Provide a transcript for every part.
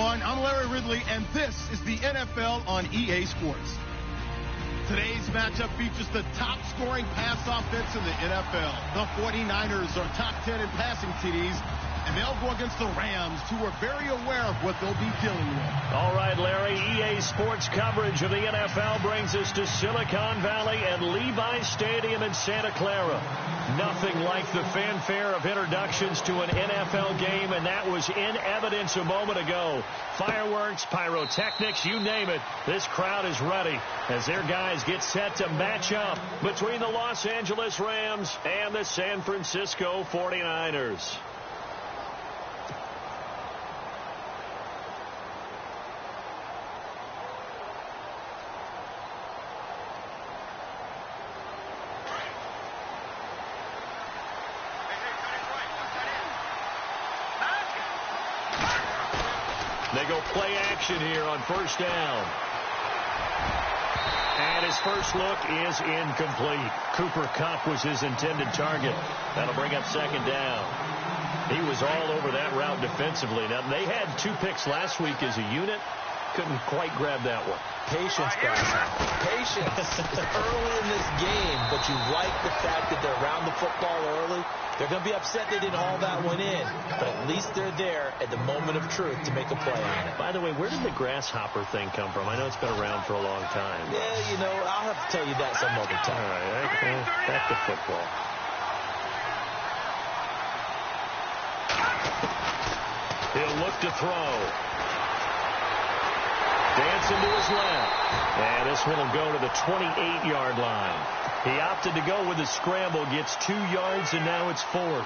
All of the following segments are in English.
everyone. I'm Larry Ridley, and this is the NFL on EA Sports. Today's matchup features the top-scoring pass offense in the NFL. The 49ers are top 10 in passing TDs, and they'll go against the Rams, who are very aware of what they'll be dealing with. All right, Larry, EA Sports coverage of the NFL brings us to Silicon Valley and Levi's Stadium in Santa Clara. Nothing like the fanfare of introductions to an NFL game, and that was in evidence a moment ago. Fireworks, pyrotechnics, you name it. This crowd is ready as their guys get set to match up between the Los Angeles Rams and the San Francisco 49ers. They go play action here on first down. And his first look is incomplete. Cooper Kupp was his intended target. That'll bring up second down. He was all over that route defensively. Now, they had 2 picks last week as a unit. Couldn't quite grab that one. Patience, guys. Patience. It's early in this game, but you like the fact that they're around the football early. They're going to be upset they didn't haul that one in, but at least they're there at the moment of truth to make a play on it. By the way, where did the grasshopper thing come from? I know it's been around for a long time. Yeah, you know, I'll have to tell you that some other time. All right, okay. Back to football. He'll look to throw. Dancing to his left. And this one will go to the 28-yard line. He opted to go with a scramble, gets 2 yards, and now it's 4th.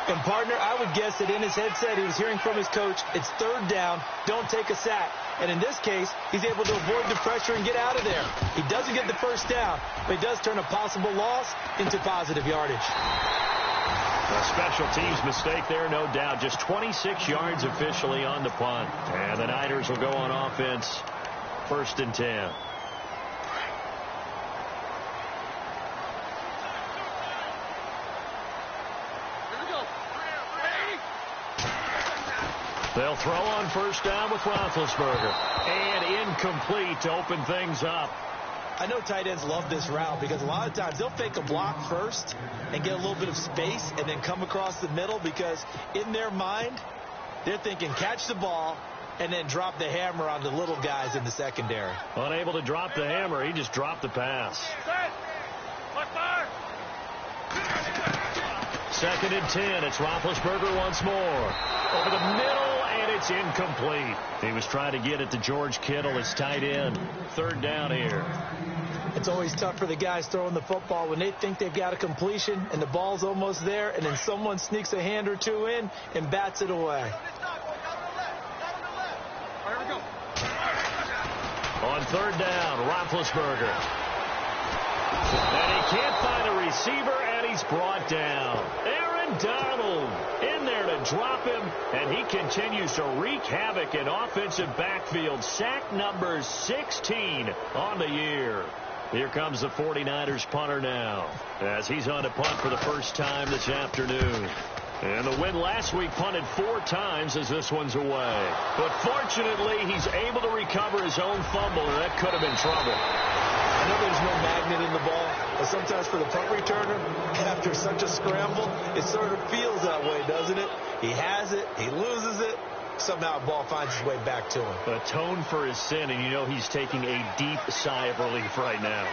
And, partner, I would guess that in his headset he was hearing from his coach, it's 3rd down, don't take a sack. And in this case, he's able to avoid the pressure and get out of there. He doesn't get the first down, but he does turn a possible loss into positive yardage. A special teams mistake there, no doubt. Just 26 yards officially on the punt. And the Niners will go on offense. 1st and 10. They'll throw on first down with Roethlisberger. And incomplete to open things up. I know tight ends love this route because a lot of times they'll fake a block first and get a little bit of space and then come across the middle because in their mind, they're thinking catch the ball and then drop the hammer on the little guys in the secondary. Unable to drop the hammer, he just dropped the pass. 2nd and 10. It's Roethlisberger once more. Over the middle, and it's incomplete. He was trying to get it to George Kittle, his tight end. 3rd down here. It's always tough for the guys throwing the football when they think they've got a completion and the ball's almost there, and then someone sneaks a hand or 2 in and bats it away. On 3rd down, Roethlisberger. And he can't find a receiver, and he's brought down. Aaron Donald in there to drop him, and he continues to wreak havoc in offensive backfield. Sack number 16 on the year. Here comes the 49ers punter now, as he's on to punt for the first time this afternoon. And the win last week punted 4 times as this one's away. But fortunately, he's able to recover his own fumble, and that could have been trouble. I know there's no magnet in the ball, but sometimes for the punt returner, after such a scramble, it sort of feels that way, doesn't it? He has it, he loses it, somehow the ball finds its way back to him. Atone for his sin, and you know he's taking a deep sigh of relief right now.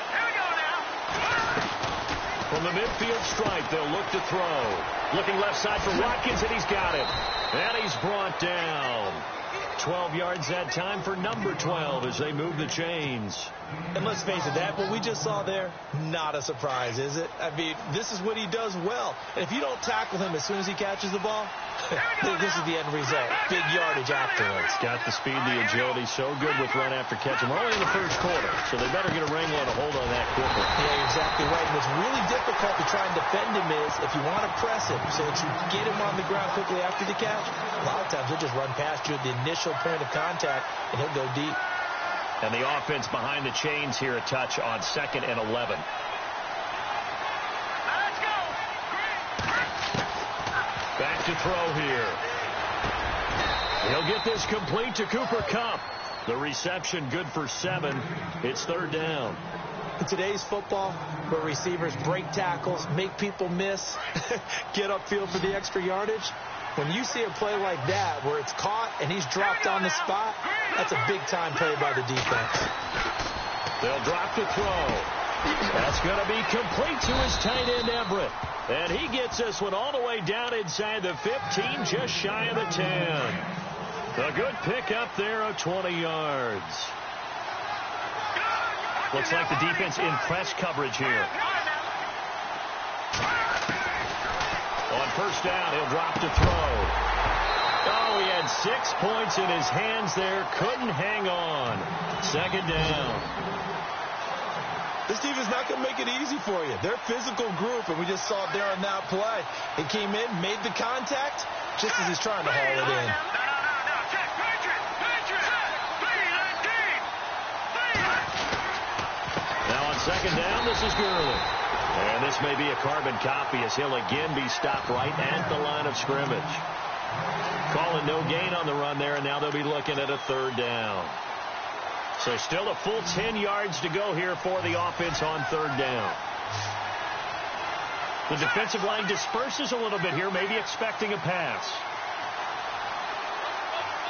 Here we go now. From the midfield stripe, they'll look to throw. Looking left side for Watkins, and he's got it. And he's brought down. 12 yards that time for number 12 as they move the chains. And let's face it, that what we just saw there, not a surprise, is it? I mean, this is what he does well. And if you don't tackle him as soon as he catches the ball, this is the end result. Big yardage afterwards. Got the speed, the agility, so good with run after catch. And we're only in the first quarter, so they better get a wrangle and a hold on that quickly. Yeah, you're exactly right. And what's really difficult to try and defend him is if you want to press him so that you get him on the ground quickly after the catch, a lot of times he'll just run past you at the initial point of contact, and he'll go deep. And the offense behind the chains here a touch on 2nd and 11. Let's go. Back to throw here. He'll get this complete to Cooper Kupp. The reception good for 7. It's third down. In today's football, where receivers break tackles, make people miss, get upfield for the extra yardage, when you see a play like that where it's caught and he's dropped on the spot, that's a big-time play by the defense. They'll drop the throw. That's going to be complete to his tight end, Everett. And he gets this one all the way down inside the 15, just shy of the 10. A good pickup there of 20 yards. Looks like the defense in press coverage here. On first down, he'll drop to throw. Oh, he had 6 points in his hands there. Couldn't hang on. Second down. This defense is not going to make it easy for you. They're a physical group, and we just saw it there on that play. He came in, made the contact, just as he's trying to haul it in. Now on second down, this is Gurley. And this may be a carbon copy as he'll again be stopped right at the line of scrimmage. Calling no gain on the run there, and now they'll be looking at a third down. So still a full 10 yards to go here for the offense on third down. The defensive line disperses a little bit here, maybe expecting a pass.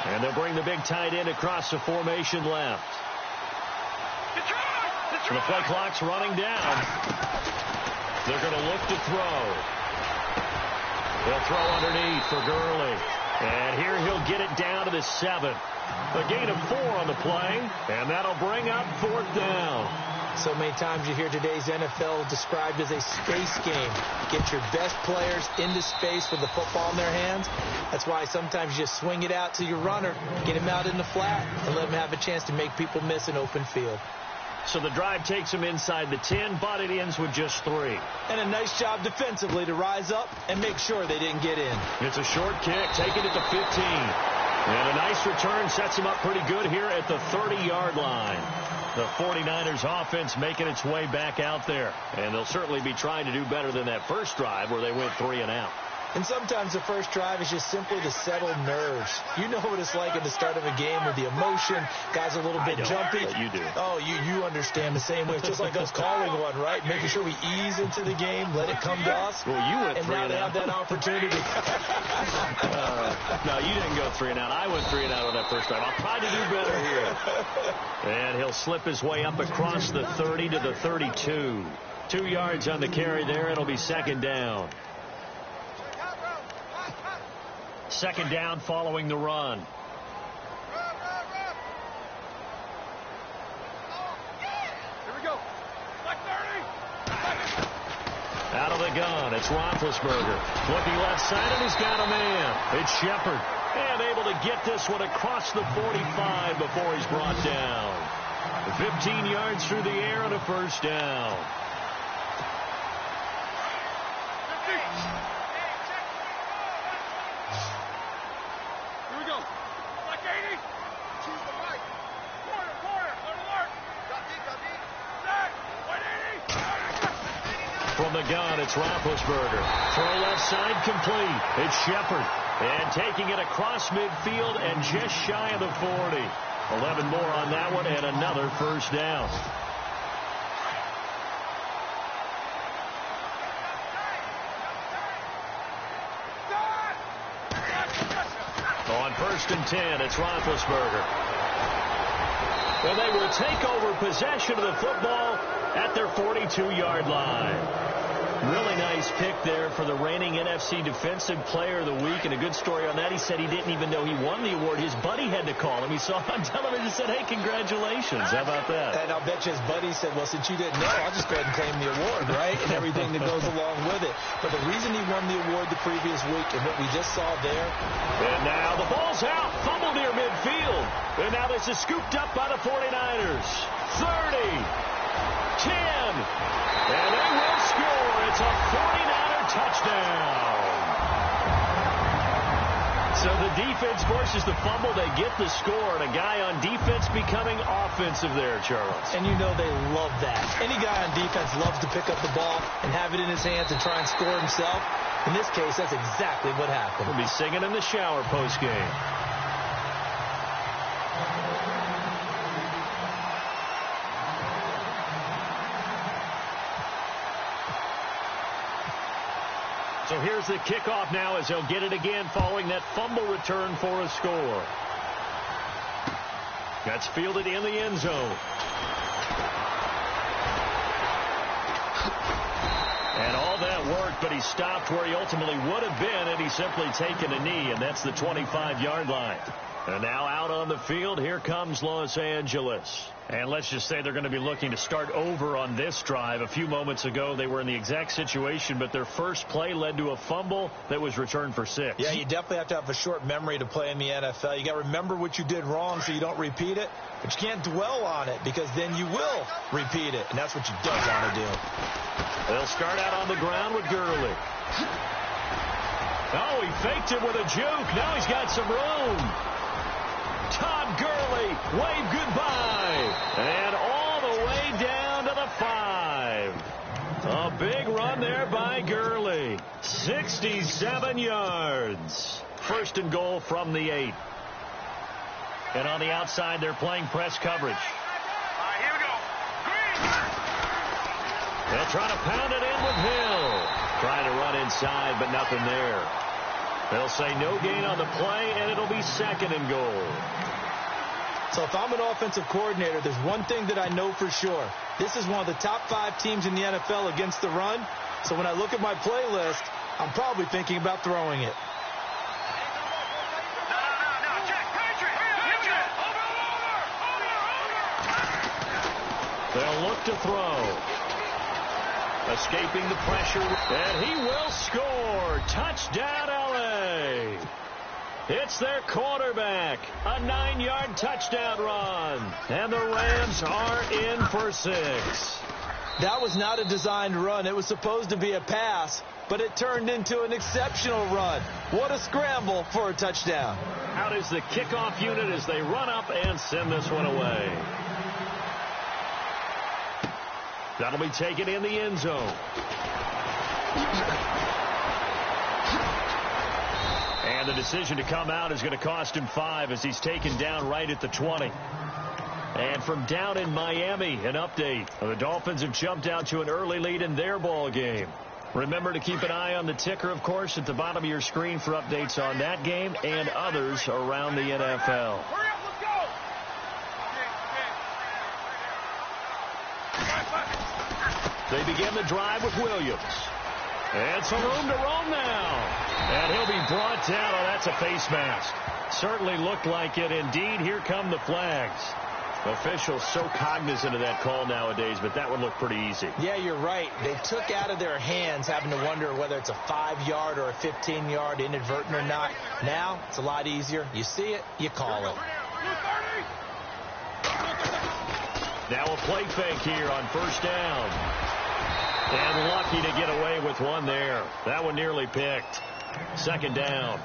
And they'll bring the big tight end across the formation left. So the play clock's running down. They're going to look to throw. They'll throw underneath for Gurley. And here he'll get it down to the 7. A gain of 4 on the play, and that'll bring up fourth down. So many times you hear today's NFL described as a space game. Get your best players into space with the football in their hands. That's why sometimes you just swing it out to your runner, get him out in the flat, and let him have a chance to make people miss an open field. So the drive takes him inside the 10, but it ends with just 3. And a nice job defensively to rise up and make sure they didn't get in. It's a short kick, taking it to 15. And a nice return sets him up pretty good here at the 30-yard line. The 49ers offense making its way back out there. And they'll certainly be trying to do better than that first drive where they went 3 and out. And sometimes the first drive is just simply to settle nerves. You know what it's like at the start of a game with the emotion. Guys are a little bit jumpy. You do. Oh, you understand the same way. It's just like us calling one, right? Making sure we ease into the game, let it come to us. Well, you went 3 and out. And now they have that opportunity. No, you didn't go 3 and out. I went 3 and out on that first drive. I'll try to do better here. And he'll slip his way up across the 30 to the 32. 2 yards on the carry there. It'll be second down. Second down following the run. Here we go. Like 30. Out of the gun, it's Roethlisberger. Looking left side, and he's got a man. It's Shepard. And able to get this one across the 45 before he's brought down. 15 yards through the air and a first down. From the gun, it's Roethlisberger. Throw left side complete. It's Shepard. And taking it across midfield and just shy of the 40. 11 more on that one and another first down. On first and 10, it's Roethlisberger. And they will take over possession of the football at their 42-yard line. Really nice pick there for the reigning NFC Defensive Player of the Week. And a good story on that. He said he didn't even know he won the award. His buddy had to call him. He saw him on television and said, hey, congratulations. How about that? And I'll bet you his buddy said, well, since you didn't know, I'll just go ahead and claim the award, right? And everything that goes along with it. But the reason he won the award the previous week and what we just saw there. And now the ball's out. Fumble near midfield. And now this is scooped up by the 49ers. 30. 10. And they will score. It's a 49er touchdown. So the defense forces the fumble. They get the score. And a guy on defense becoming offensive there, Charles. And you know they love that. Any guy on defense loves to pick up the ball and have it in his hands and try and score himself. In this case, that's exactly what happened. We'll be singing in the shower post-game. So here's the kickoff now as he'll get it again following that fumble return for a score. That's fielded in the end zone. And all that worked, but he stopped where he ultimately would have been had he simply taken a knee, and that's the 25-yard line. And now out on the field, here comes Los Angeles. And let's just say they're going to be looking to start over on this drive. A few moments ago, they were in the exact situation, but their first play led to a fumble that was returned for 6. Yeah, you definitely have to have a short memory to play in the NFL. You got to remember what you did wrong so you don't repeat it, but you can't dwell on it because then you will repeat it, and that's what you don't want to do. They'll start out on the ground with Gurley. Oh, he faked it with a juke. Now he's got some room. Todd Gurley, wave goodbye. And all the way down to the 5. A big run there by Gurley. 67 yards. First and goal from the 8. And on the outside, they're playing press coverage. Here we go. They'll try to pound it in with Hill. Trying to run inside, but nothing there. They'll say no gain on the play, and it'll be second and goal. So if I'm an offensive coordinator, there's one thing that I know for sure. This is one of the top 5 teams in the NFL against the run. So when I look at my playlist, I'm probably thinking about throwing it. They'll look to throw. Escaping the pressure, and he will score. Touchdown, L.A. It's their quarterback. A 9-yard touchdown run. And the Rams are in for 6. That was not a designed run. It was supposed to be a pass, but it turned into an exceptional run. What a scramble for a touchdown. Out is the kickoff unit as they run up and send this one away. That'll be taken in the end zone. And the decision to come out is going to cost him 5 as he's taken down right at the 20. And from down in Miami, an update. The Dolphins have jumped out to an early lead in their ball game. Remember to keep an eye on the ticker, of course, at the bottom of your screen for updates on that game and others around the NFL. Hurry up, let's go. They begin the drive with Williams. And some room to roam now. And he'll be brought down. Oh, that's a face mask. Certainly looked like it. Indeed, here come the flags. Officials so cognizant of that call nowadays, but that one looked pretty easy. Yeah, you're right. They took out of their hands having to wonder whether it's a 5-yard or a 15-yard inadvertent or not. Now, it's a lot easier. You see it, you call it. Now a play fake here on first down. And lucky to get away with one there. That one nearly picked. Second down.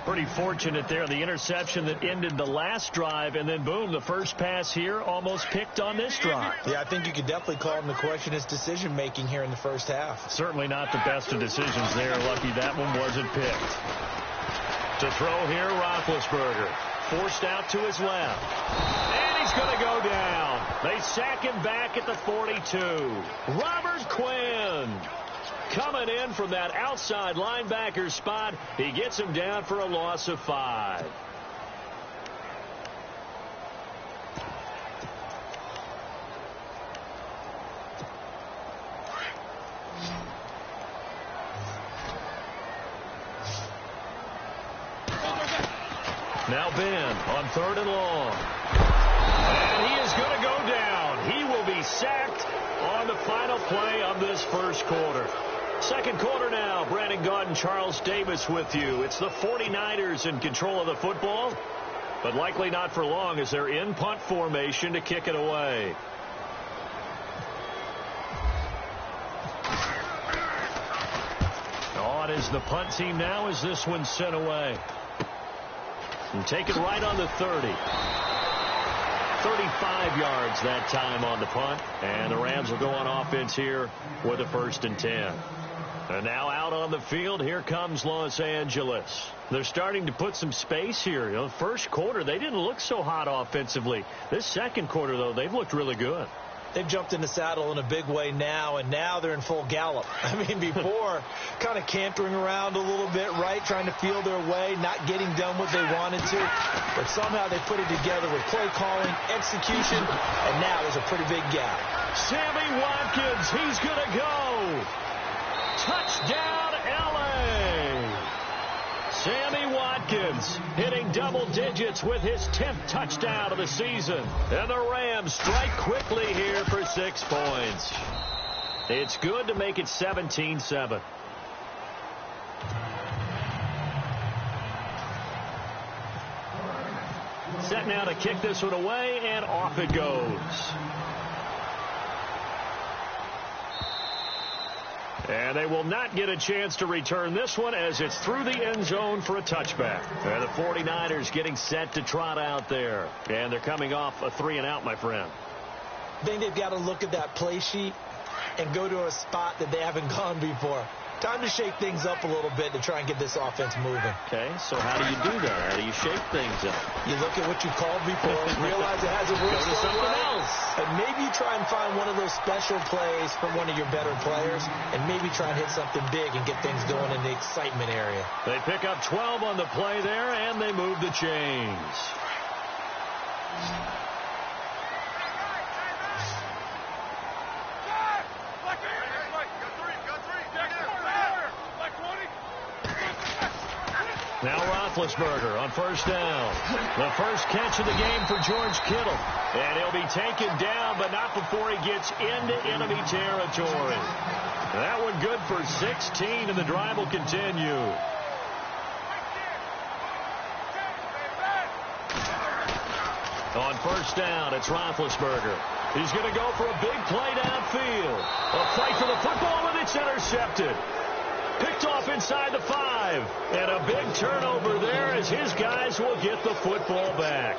Pretty fortunate there. The interception that ended the last drive, and then boom, the first pass here almost picked on this drive. Yeah, I think you could definitely call him to question his decision-making here in the first half. Certainly not the best of decisions there. Lucky that one wasn't picked. To throw here, Roethlisberger. Forced out to his left. And he's going to go down. They sack him back at the 42. Robert Quinn coming in from that outside linebacker spot. He gets him down for a loss of 5. Now Ben on 3rd and long. And he is going to go down. He will be sacked on the final play of this first quarter. Second quarter now. Brandon Gaudin, Charles Davis with you. It's the 49ers in control of the football, but likely not for long as they're in punt formation to kick it away. On is the punt team now as this one's sent away. And take it right on the 30. 35 yards that time on the punt. And the Rams will go on offense here with a 1st and 10. And now out on the field, here comes Los Angeles. They're starting to put some space here. You know, first quarter, they didn't look so hot offensively. This second quarter, though, they've looked really good. They've jumped in the saddle in a big way now, and now they're in full gallop. I mean, before, kind of cantering around a little bit, right, trying to feel their way, not getting done what they wanted to. But somehow they put it together with play calling, execution, and now there's a pretty big gap. Sammy Watkins, he's going to go. Touchdown, L.A. Sammy Watkins hitting double digits with his 10th touchdown of the season. And the Rams strike quickly here for 6 points. It's good to make it 17-7. Set now to kick this one away, and off it goes. And they will not get a chance to return this one as it's through the end zone for a touchback. And the 49ers getting set to trot out there. And they're coming off a 3-and-out, my friend. I think they've got to look at that play sheet and go to a spot that they haven't gone before. Time to shake things up a little bit to try and get this offense moving. Okay, so how do you do that? How do you shake things up? You look at what you called before, realize it hasn't worked Go to something else. and maybe you try and find one of those special plays from one of your better players, and maybe try and hit something big and get things going in the excitement area. They pick up 12 on the play there, and they move the chains. Now Roethlisberger on first down. The first catch of the game for George Kittle. And he'll be taken down, but not before he gets into enemy territory. That one good for 16, and the drive will continue. On first down, it's Roethlisberger. He's going to go for a big play downfield. A fight for the football, and it's intercepted. Picked off inside the 5. And a big turnover there as his guys will get the football back.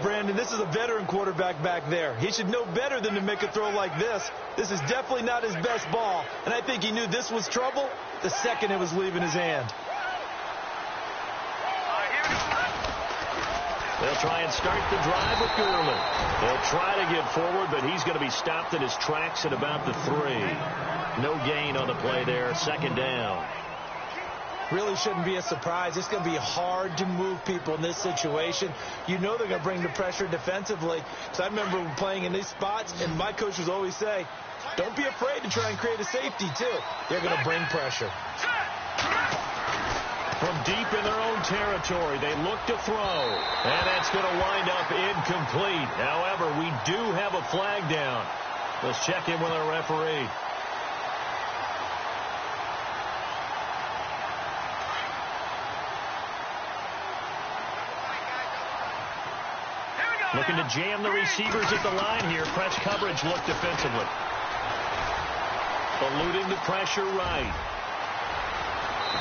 Brandon, this is a veteran quarterback back there. He should know better than to make a throw like this. This is definitely not his best ball. And I think he knew this was trouble the second it was leaving his hand. They'll try and start the drive with Gurley. They'll try to get forward, but he's going to be stopped in his tracks at about the 3. No gain on the play there. Second down. Really shouldn't be a surprise. It's going to be hard to move people in this situation. You know they're going to bring the pressure defensively. So I remember playing in these spots, and my coach would always say, don't be afraid to try and create a safety, too. They're going to bring pressure. From deep in their own territory, they look to throw. And that's going to wind up incomplete. However, we do have a flag down. Let's check in with our referee. Looking to jam the receivers at the line here. Press coverage look defensively. Eluding the pressure right.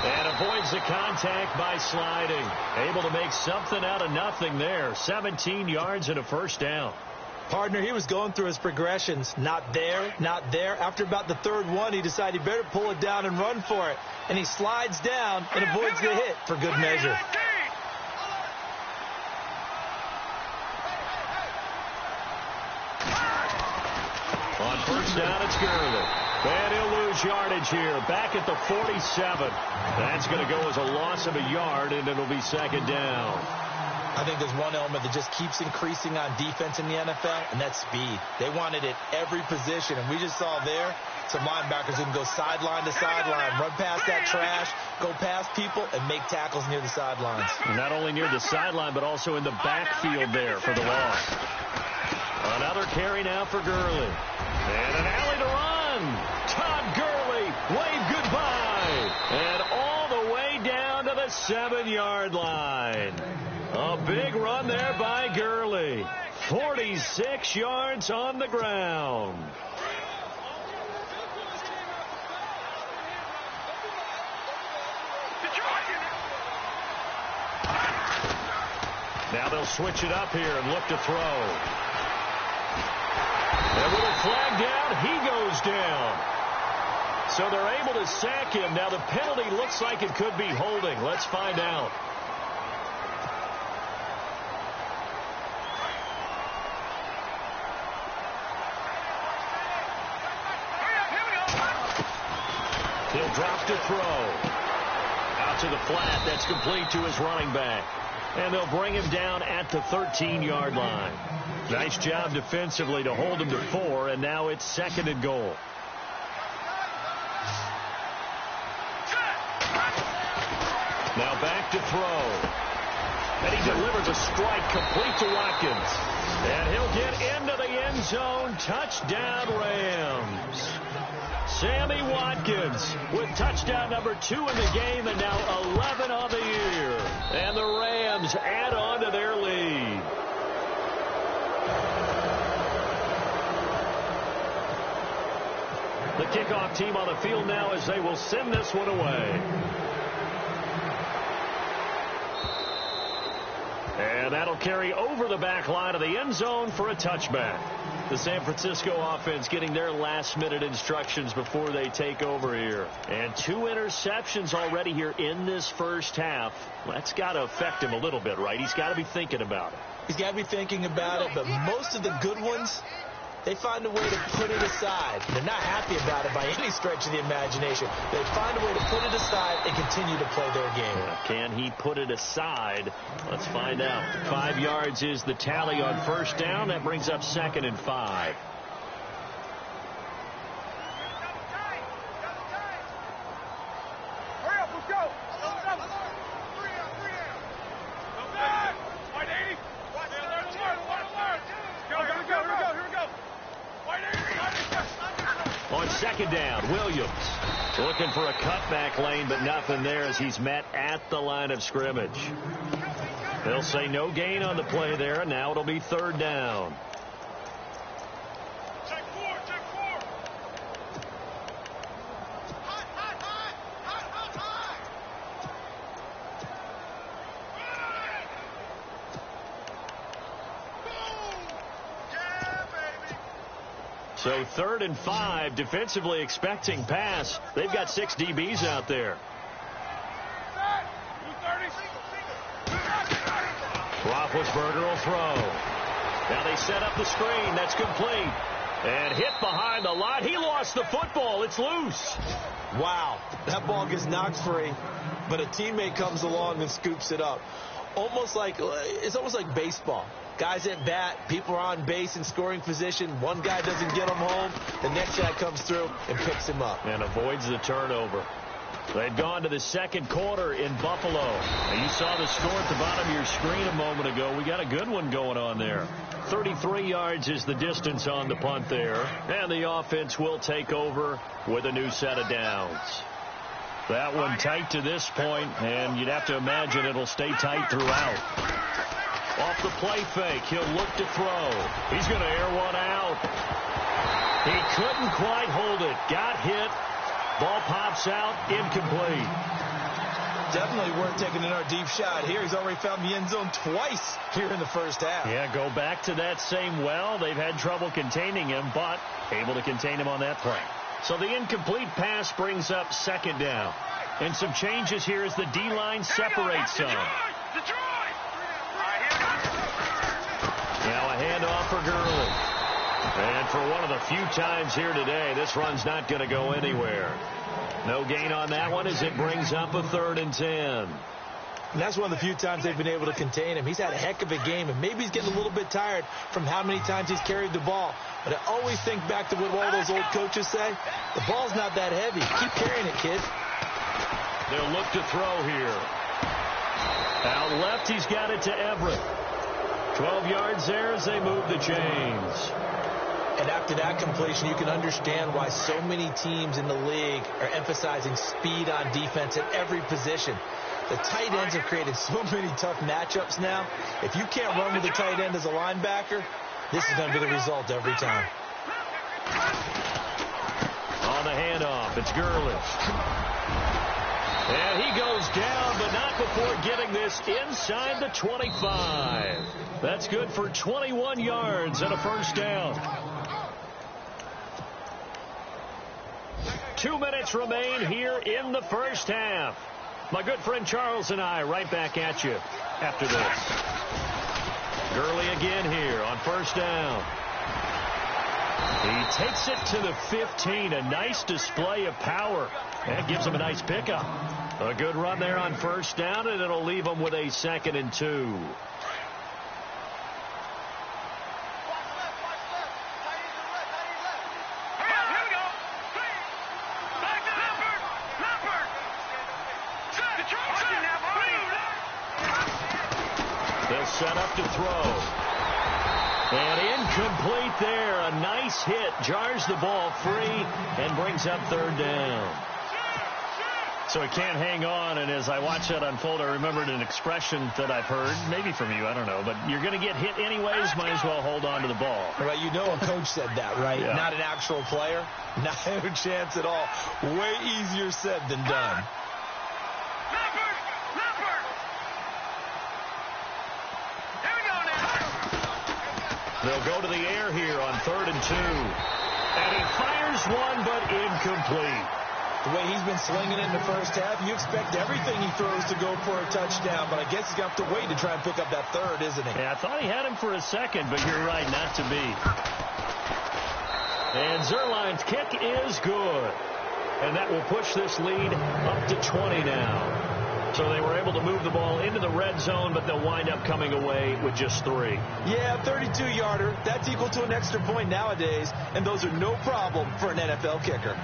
And avoids the contact by sliding. Able to make something out of nothing there. 17 yards and a first down. Partner, he was going through his progressions. Not there, not there. After about the third one, he decided he better pull it down and run for it. And he slides down and avoids the hit for good measure. On first down, it's Gurley. And he'll lose yardage here. Back at the 47. That's going to go as a loss of a yard, and it'll be second down. I think there's one element that just keeps increasing on defense in the NFL, and that's speed. They want it at every position, and we just saw there some linebackers who can go sideline to sideline, run past that trash, go past people, and make tackles near the sidelines. Not only near the sideline, but also in the backfield there for the loss. Another carry now for Gurley. And an alley to run. Todd Gurley, wave goodbye. And all the way down to the 7-yard line. A big run there by Gurley. 46 yards on the ground. Now they'll switch it up here and look to throw. And with a flag down, he goes down. So they're able to sack him. Now the penalty looks like it could be holding. Let's find out. He'll drop to throw. Out to the flat. That's complete to his running back. And they'll bring him down at the 13-yard line. Nice job defensively to hold him to 4, and now it's 2nd and goal. Now back to throw. And he delivers a strike complete to Watkins. And he'll get into the end zone. Touchdown, Rams. Sammy Watkins with touchdown number 2 in the game, and now 11 on the year. And the Rams add on to their lead. The kickoff team on the field now as they will send this one away. And that'll carry over the back line of the end zone for a touchback. The San Francisco offense getting their last-minute instructions before they take over here. And 2 interceptions already here in this first half. That's got to affect him a little bit, right? He's got to be thinking about it. He's got to be thinking about it, but most of the good ones, they find a way to put it aside. They're not happy about it by any stretch of the imagination. They find a way to put it aside and continue to play their game. Can he put it aside? Let's find out. 5 yards is the tally on first down. That brings up 2nd and 5. Hurry up, let's go. On 2nd down, Williams looking for a cutback lane, but nothing there as he's met at the line of scrimmage. They'll say no gain on the play there, and now it'll be 3rd down. Check 4, check 4. So 3rd and 5, defensively expecting pass. They've got 6 DBs out there. Roethlisberger will throw. Now they set up the screen. That's complete. And hit behind the line. He lost the football. It's loose. Wow. That ball gets knocked free, but a teammate comes along and scoops it up. It's almost like baseball. Guys at bat, people are on base in scoring position. One guy doesn't get him home. The next guy comes through and picks him up. And avoids the turnover. They've gone to the 2nd quarter in Buffalo. And you saw the score at the bottom of your screen a moment ago. We got a good one going on there. 33 yards is the distance on the punt there. And the offense will take over with a new set of downs. That one tight to this point, and you'd have to imagine it'll stay tight throughout. Off the play fake, he'll look to throw. He's going to air one out. He couldn't quite hold it. Got hit. Ball pops out, incomplete. Definitely worth taking another deep shot here. He's already found the end zone twice here in the first half. Yeah, go back to that same well. They've had trouble containing him, but able to contain him on that play. So the incomplete pass brings up 2nd down. And some changes here as the D-line separates some. Now a handoff for Gurley. And for one of the few times here today, this run's not going to go anywhere. No gain on that one as it brings up a 3rd and 10. And that's one of the few times they've been able to contain him. He's had a heck of a game, and maybe he's getting a little bit tired from how many times he's carried the ball. But I always think back to what all those old coaches say. The ball's not that heavy. Keep carrying it, kid. They'll look to throw here. Out left, he's got it to Everett. 12 yards there as they move the chains. And after that completion, you can understand why so many teams in the league are emphasizing speed on defense at every position. The tight ends have created so many tough matchups now. If you can't run with a tight end as a linebacker, this is going to be the result every time. On the handoff, it's Gurley. And he goes down, but not before getting this inside the 25. That's good for 21 yards and a first down. 2 minutes remain here in the first half. My good friend Charles and I right back at you after this. Gurley again here on first down. He takes it to the 15. A nice display of power. That gives him a nice pickup. A good run there on first down, and it'll leave him with a 2nd and 2. They'll set up to throw. And incomplete there. A nice hit. Jars the ball free and brings up 3rd down. So he can't hang on, and as I watch that unfold, I remembered an expression that I've heard, maybe from you, I don't know, but you're going to get hit anyways, might as well hold on to the ball. Right, you know a coach said that, right? Yeah. Not an actual player. Not a chance at all. Way easier said than done. They'll go to the air here on 3rd and 2. And he fires one, but incomplete. The way he's been swinging in the first half, you expect everything he throws to go for a touchdown, but I guess he's going to have to wait to try and pick up that 3rd, isn't he? Yeah, I thought he had him for a second, but you're right, not to be. And Zerline's kick is good. And that will push this lead up to 20 now. So they were able to move the ball into the red zone, but they'll wind up coming away with just 3. Yeah, 32-yarder. That's equal to an extra point nowadays, and those are no problem for an NFL kicker.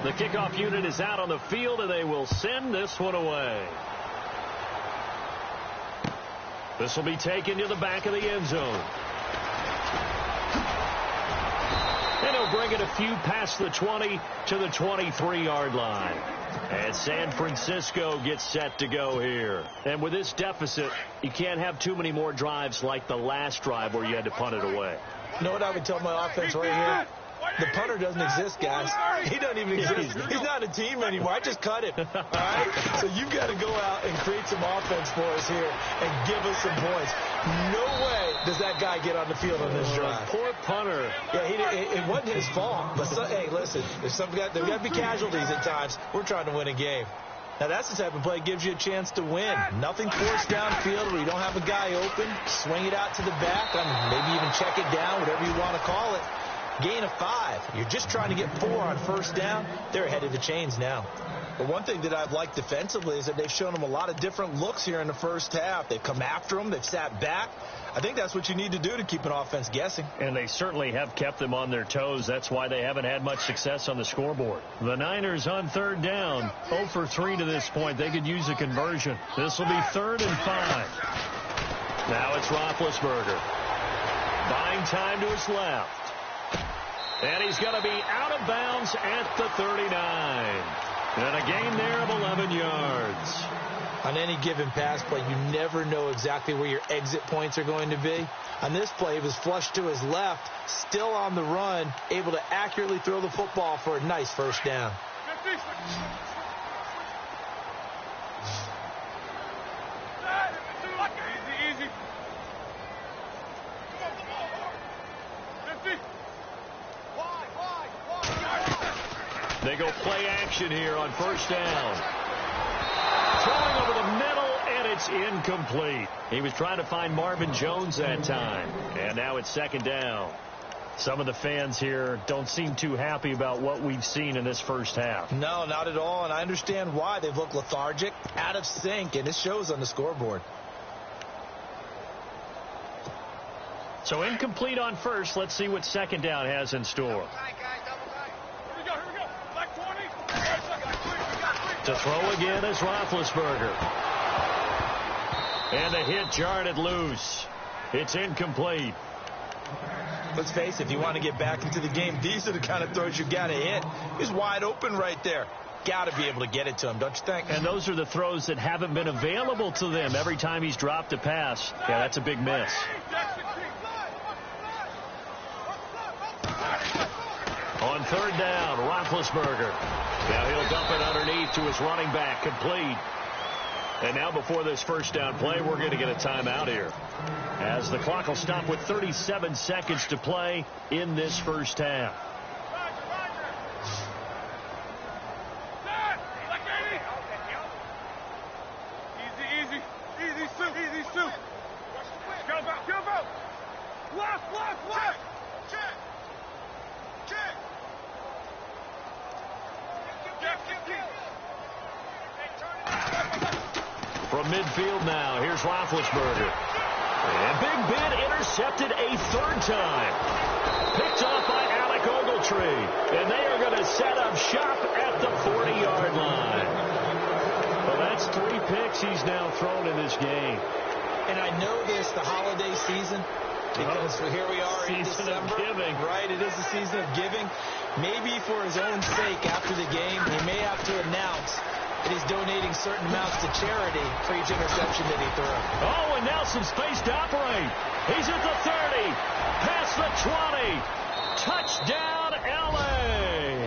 The kickoff unit is out on the field, and they will send this one away. This will be taken to the back of the end zone. And he'll bring it a few past the 20 to the 23-yard line. And San Francisco gets set to go here. And with this deficit, you can't have too many more drives like the last drive where you had to punt it away. You know what I would tell my offense right here? The punter doesn't exist, guys. He doesn't even exist. He's not a team anymore. I just cut him. All right? So you've got to go out and create some offense for us here and give us some points. No way does that guy get on the field on this drive. Poor punter. Yeah, it wasn't his fault. But hey, listen, there's got to be casualties at times. We're trying to win a game. Now, that's the type of play that gives you a chance to win. Nothing forced downfield where you don't have a guy open. Swing it out to the back, maybe even check it down, whatever you want to call it. Gain of 5. You're just trying to get 4 on first down. They're ahead of the chains now. But one thing that I've liked defensively is that they've shown them a lot of different looks here in the first half. They've come after them. They've sat back. I think that's what you need to do to keep an offense guessing. And they certainly have kept them on their toes. That's why they haven't had much success on the scoreboard. The Niners on 3rd down. 0 for 3 to this point. They could use a conversion. This will be 3rd and 5. Now it's Roethlisberger. Buying time to his left. And he's going to be out of bounds at the 39. And a gain there of 11 yards. On any given pass play, you never know exactly where your exit points are going to be. On this play, he was flushed to his left, still on the run, able to accurately throw the football for a nice first down. Easy. They go play action here on first down. Throwing over the middle, and it's incomplete. He was trying to find Marvin Jones that time. And now it's 2nd down. Some of the fans here don't seem too happy about what we've seen in this first half. No, not at all, and I understand why. They've looked lethargic, out of sync, and it shows on the scoreboard. So incomplete on first. Let's see what 2nd down has in store. Here we go. Black 20. To throw again is Roethlisberger. And the hit jarred it loose. It's incomplete. Let's face it, if you want to get back into the game, these are the kind of throws you got to hit. He's wide open right there. Got to be able to get it to him, don't you think? And those are the throws that haven't been available to them every time he's dropped a pass. Yeah, that's a big miss. On third down, Roethlisberger. Now he'll dump it underneath to his running back, complete. And now before this first down play, we're going to get a timeout here, as the clock will stop with 37 seconds to play in this first half. From midfield now, here's Roethlisberger. And Big Ben intercepted a third time. Picked off by Alec Ogletree. And they are going to set up shop at the 40-yard line. Well, that's 3 picks he's now thrown in this game. And I know this, the holiday season, because here we are in December. Season of giving. Right, it is a season of giving. Maybe for his own sake after the game, he may have to announce that he's donating certain amounts to charity for each interception that he threw. Oh, and now some space to operate. He's at the 30, past the 20. Touchdown, L.A.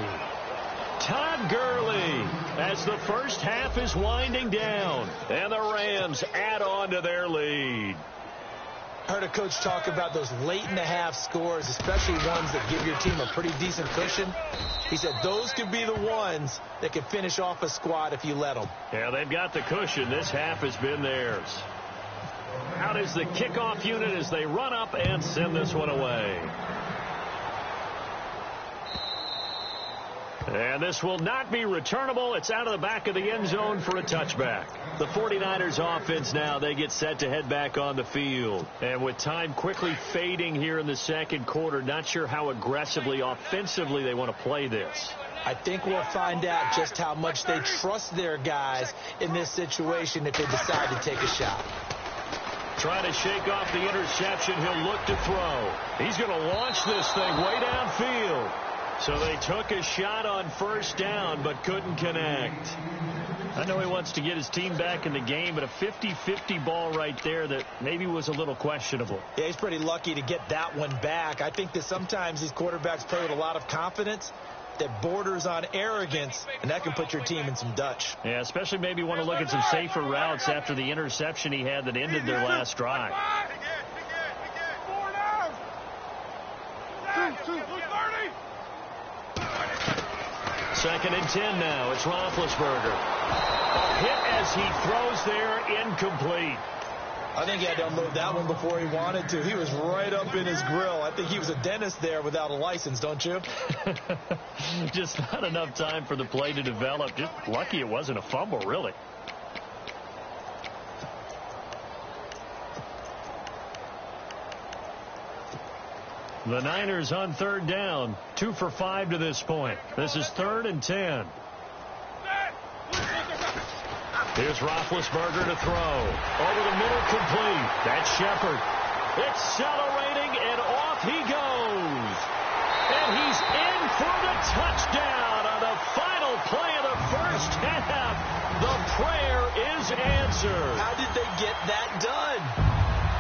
Todd Gurley, as the first half is winding down, and the Rams add on to their lead. I heard a coach talk about those late-in-the-half scores, especially ones that give your team a pretty decent cushion. He said those could be the ones that can finish off a squad if you let them. Yeah, they've got the cushion. This half has been theirs. Out is the kickoff unit as they run up and send this one away. And this will not be returnable. It's out of the back of the end zone for a touchback. The 49ers offense now, they get set to head back on the field. And with time quickly fading here in the second quarter, not sure how aggressively, offensively they want to play this. I think we'll find out just how much they trust their guys in this situation if they decide to take a shot. Trying to shake off the interception. He'll look to throw. He's going to launch this thing way downfield. So they took a shot on first down, but couldn't connect. I know he wants to get his team back in the game, but a 50-50 ball right there that maybe was a little questionable. Yeah, he's pretty lucky to get that one back. I think that sometimes these quarterbacks play with a lot of confidence that borders on arrogance, and that can put your team in some Dutch. Yeah, especially maybe want to look at some safer routes after the interception he had that ended their last drive. Second and 10 now. It's Roethlisberger. A hit as he throws there, incomplete. I think he had to unload that one before he wanted to. He was right up in his grill. I think he was a dentist there without a license, don't you? Just not enough time for the play to develop. Just lucky it wasn't a fumble, really. The Niners on third down, 2 for 5 to this point. This is 3rd and 10. Here's Roethlisberger to throw. Over the middle, complete. That's Shepard. Accelerating, and off he goes. And he's in for the touchdown on the final play of the first half. The prayer is answered. How did they get that done?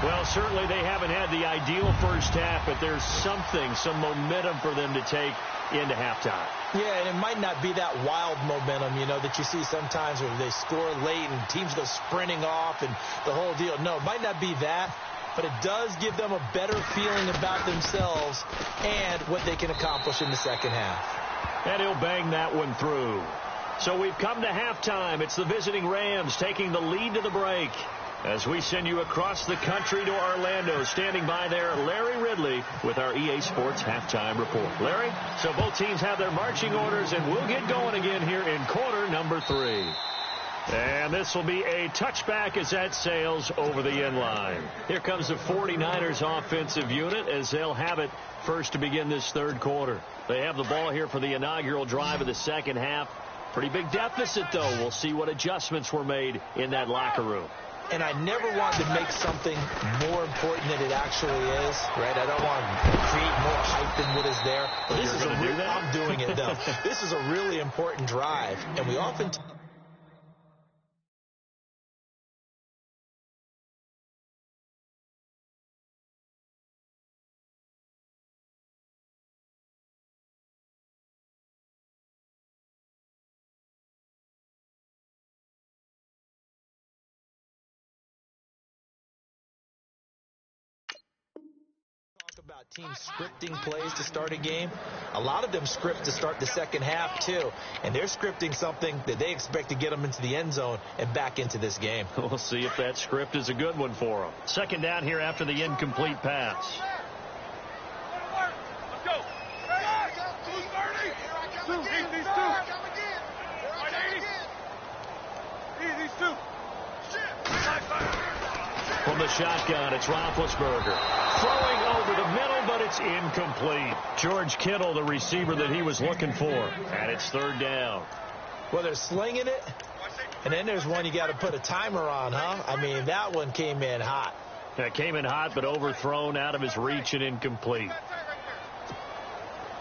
Well, certainly they haven't had the ideal first half, but there's something, some momentum for them to take into halftime. Yeah, and it might not be that wild momentum, you know, that you see sometimes where they score late and teams go sprinting off and the whole deal. No, it might not be that, but it does give them a better feeling about themselves and what they can accomplish in the second half. And he'll bang that one through. So we've come to halftime. It's the visiting Rams taking the lead to the break. As we send you across the country to Orlando, standing by there, Larry Ridley with our EA Sports Halftime Report. Larry, so both teams have their marching orders, and we'll get going again here in quarter number 3. And this will be a touchback as that sails over the end line. Here comes the 49ers offensive unit as they'll have it first to begin this third quarter. They have the ball here for the inaugural drive of the second half. Pretty big deficit, though. We'll see what adjustments were made in that locker room. And I never want to make something more important than it actually is, right? I don't want to create more hype than what is there. But This is going to do that? I'm doing it, though. This is a really important drive, and we often about teams scripting plays to start a game. A lot of them script to start the second half, too. And they're scripting something that they expect to get them into the end zone and back into this game. We'll see if that script is a good one for them. Second down here after the incomplete pass. Let's go. Who's 30? These two. These two. From the shotgun, it's Roethlisberger. Throwing over the middle, but it's incomplete. George Kittle, the receiver that he was looking for. And it's third down. Well, they're slinging it, and then there's one you got to put a timer on, huh? I mean, that one came in hot. That came in hot, but overthrown out of his reach and incomplete.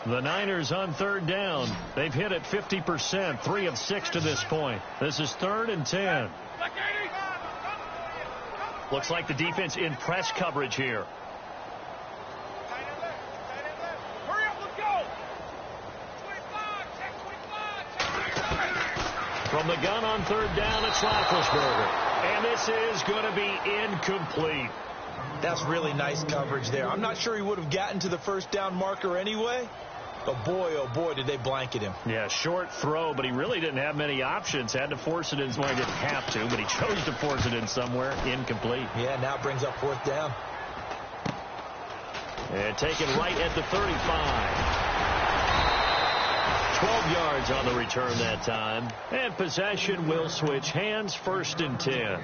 The Niners on third down. They've hit it 50%, 3 of 6 to this point. This is 3rd and 10. Looks like the defense in press coverage here. Hurry up, let's go. 25. From the gun on third down, it's Roethlisberger. And this is going to be incomplete. That's really nice coverage there. I'm not sure he would have gotten to the first down marker anyway. But boy, oh boy, did they blanket him. Yeah, short throw, but he really didn't have many options. Had to force it in. Well, he didn't have to, but he chose to force it in somewhere. Incomplete. Yeah, now it brings up 4th down. And taken right at the 35. 12 yards on the return that time. And possession will switch hands, 1st and 10.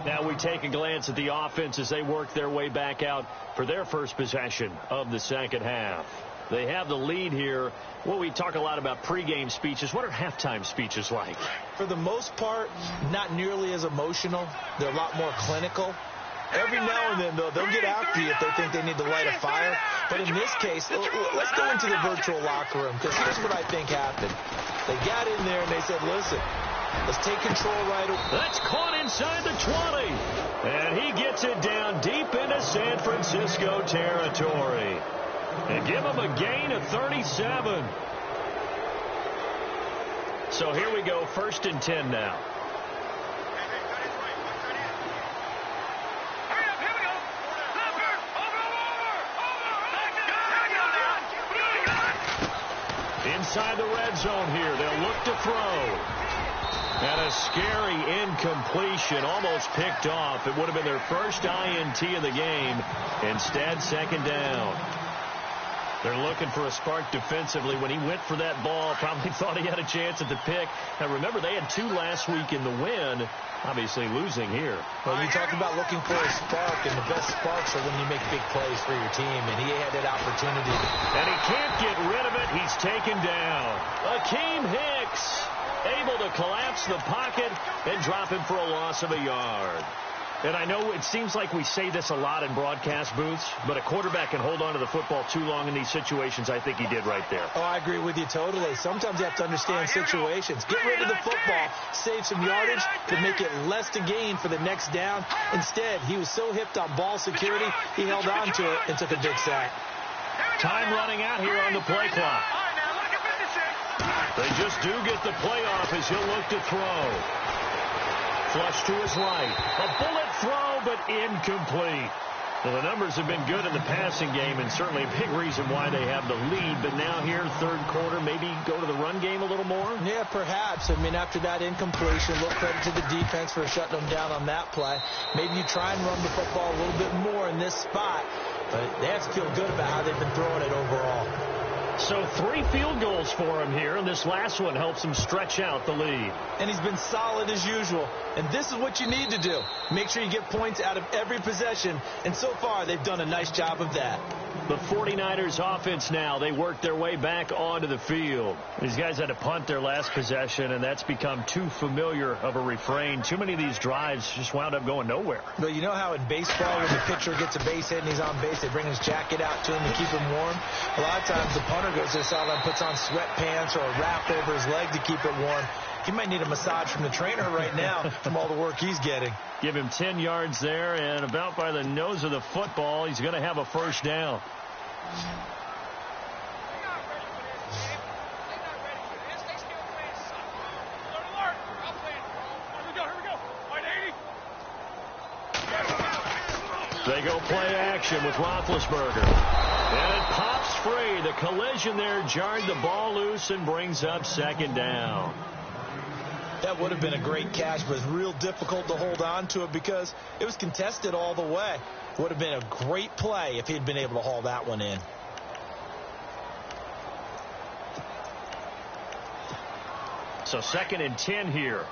Now we take a glance at the offense as they work their way back out for their first possession of the second half. They have the lead here. Well, we talk a lot about pregame speeches. What are halftime speeches like? For the most part, not nearly as emotional. They're a lot more clinical. Every now and then, though, they'll get after you if they think they need to light a fire. But in this case, let's go into the virtual locker room, because here's what I think happened. They got in there and they said, listen, let's take control right away. That's caught inside the 20. And he gets it down deep into San Francisco territory. And give him a gain of 37. So here we go, 1st and 10 now. Inside the red zone here, they'll look to throw. And a scary incompletion, almost picked off. It would have been their first INT of the game. Instead, 2nd down. They're looking for a spark defensively. When he went for that ball, probably thought he had a chance at the pick. Now, remember, they had 2 last week in the win. Obviously losing here. Well, you talk about looking for a spark, and the best sparks are when you make big plays for your team, and he had that opportunity. And he can't get rid of it. He's taken down. Akeem Hicks able to collapse the pocket and drop him for a loss of a yard. And I know it seems like we say this a lot in broadcast booths, but a quarterback can hold on to the football too long in these situations. I think he did right there. Oh, I agree with you totally. Sometimes you have to understand situations. Get rid of the football, save some yardage to make it less to gain for the next down. Instead, he was so hipped on ball security, he held on to it and took a big sack. Time running out here on the play clock. They just do get the play off as he'll look to throw. Flush to his right. A bullet throw, but incomplete. Well, the numbers have been good in the passing game, and certainly a big reason why they have the lead. But now here, 3rd quarter, maybe go to the run game a little more? Yeah, perhaps. I mean, after that incompletion, a little credit to the defense for shutting them down on that play. Maybe you try and run the football a little bit more in this spot. But they have to feel good about how they've been throwing it overall. So 3 field goals for him here, and this last one helps him stretch out the lead. And he's been solid as usual. And this is what you need to do. Make sure you get points out of every possession. And so far, they've done a nice job of that. The 49ers offense now, they work their way back onto the field. These guys had to punt their last possession, and that's become too familiar of a refrain. Too many of these drives just wound up going nowhere. But you know how in baseball, when the pitcher gets a base hit and he's on base, they bring his jacket out to him to keep him warm? A lot of times the punter goes to the sideline, puts on sweatpants or a wrap over his leg to keep it warm. He might need a massage from the trainer right now from all the work he's getting. Give him 10 yards there, and about by the nose of the football, he's going to have a 1st down. They go play action with Roethlisberger. And it pops free. The collision there jarred the ball loose and brings up second down. That would have been a great catch, but it's real difficult to hold on to it because it was contested all the way. Would have been a great play if he'd been able to haul that one in. So 2nd and 10 here.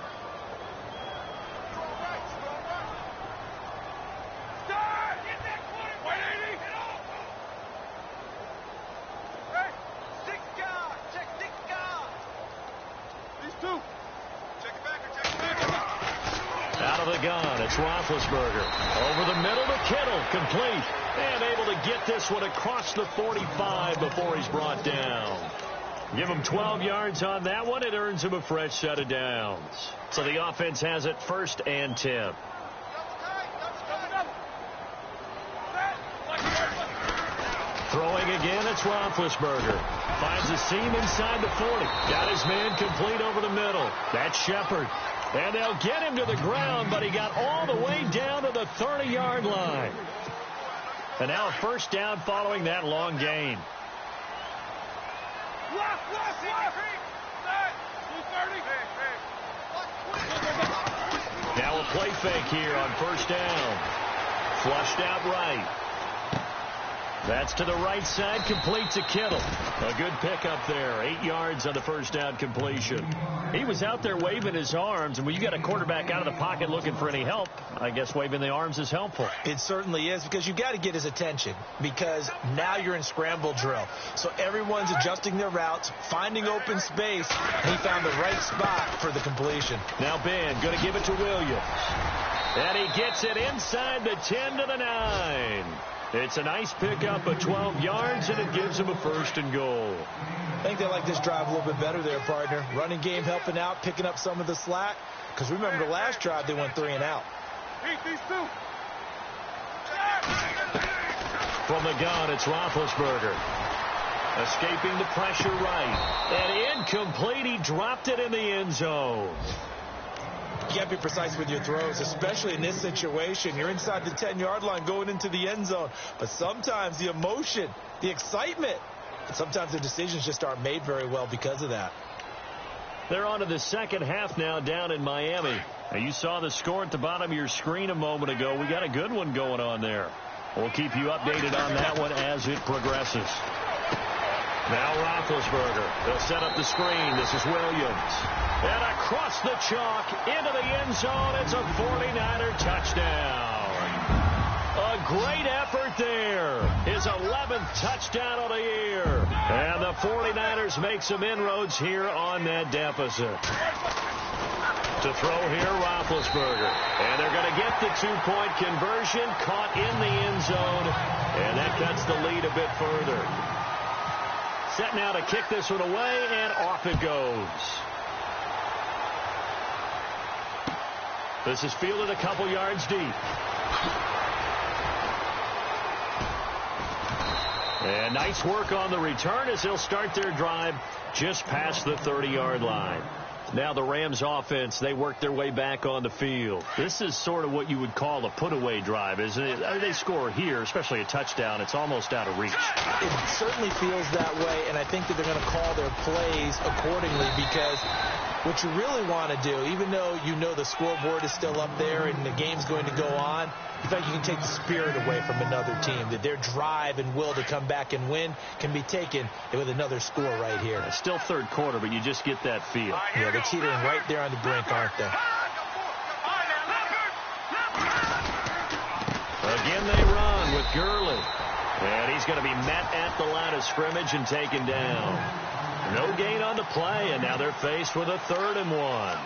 Out of the gun, it's Roethlisberger. Over the middle to Kittle, complete. And able to get this one across the 45 before he's brought down. Give him 12 yards on that one. It earns him a fresh set of downs. So the offense has it 1st and 10. Throwing again, it's Roethlisberger. Finds a seam inside the 40. Got his man complete over the middle. That's Shepard. And they'll get him to the ground, but he got all the way down to the 30-yard line. And now a 1st down following that long gain. Now a play fake here on 1st down. Flushed out right. That's to the right side, complete to Kittle. A good pickup there, 8 yards on the 1st down completion. He was out there waving his arms, and when you got a quarterback out of the pocket looking for any help, I guess waving the arms is helpful. It certainly is, because you've got to get his attention, because now you're in scramble drill. So everyone's adjusting their routes, finding open space, and he found the right spot for the completion. Now Ben going to give it to Williams. And he gets it inside the 10 to the 9. It's a nice pickup of 12 yards, and it gives him a 1st and goal. I think they like this drive a little bit better there, partner. Running game helping out, picking up some of the slack. Because remember, the last drive, they went 3 and out. From the gun, it's Roethlisberger. Escaping the pressure right. And incomplete. He dropped it in the end zone. You got to be precise with your throws, especially in this situation. You're inside the 10-yard line going into the end zone. But sometimes the emotion, the excitement, and sometimes the decisions just aren't made very well because of that. They're on to the second half now down in Miami. Now, you saw the score at the bottom of your screen a moment ago. We got a good one going on there. We'll keep you updated on that one as it progresses. Now Roethlisberger. They'll set up the screen. This is Williams. And across the chalk into the end zone. It's a 49er touchdown. A great effort there. His 11th touchdown of the year. And the 49ers make some inroads here on that deficit. To throw here, Roethlisberger. And they're going to get the 2-point conversion. Caught in the end zone. And that cuts the lead a bit further. Set now to kick this one away, and off it goes. This is fielded a couple yards deep. And nice work on the return as they'll start their drive just past the 30-yard line. Now the Rams offense, they work their way back on the field. This is sort of what you would call a put-away drive, isn't it? They score here, especially a touchdown. It's almost out of reach. It certainly feels that way, and I think that they're going to call their plays accordingly, because what you really want to do, even though you know the scoreboard is still up there and the game's going to go on, in fact, you can take the spirit away from another team, that their drive and will to come back and win can be taken with another score right here. It's still third quarter, but you just get that feel. Yeah, they're teetering right there on the brink, aren't they? Again, they run with Gurley. And he's going to be met at the line of scrimmage and taken down. No gain on the play, and now they're faced with a 3rd and 1.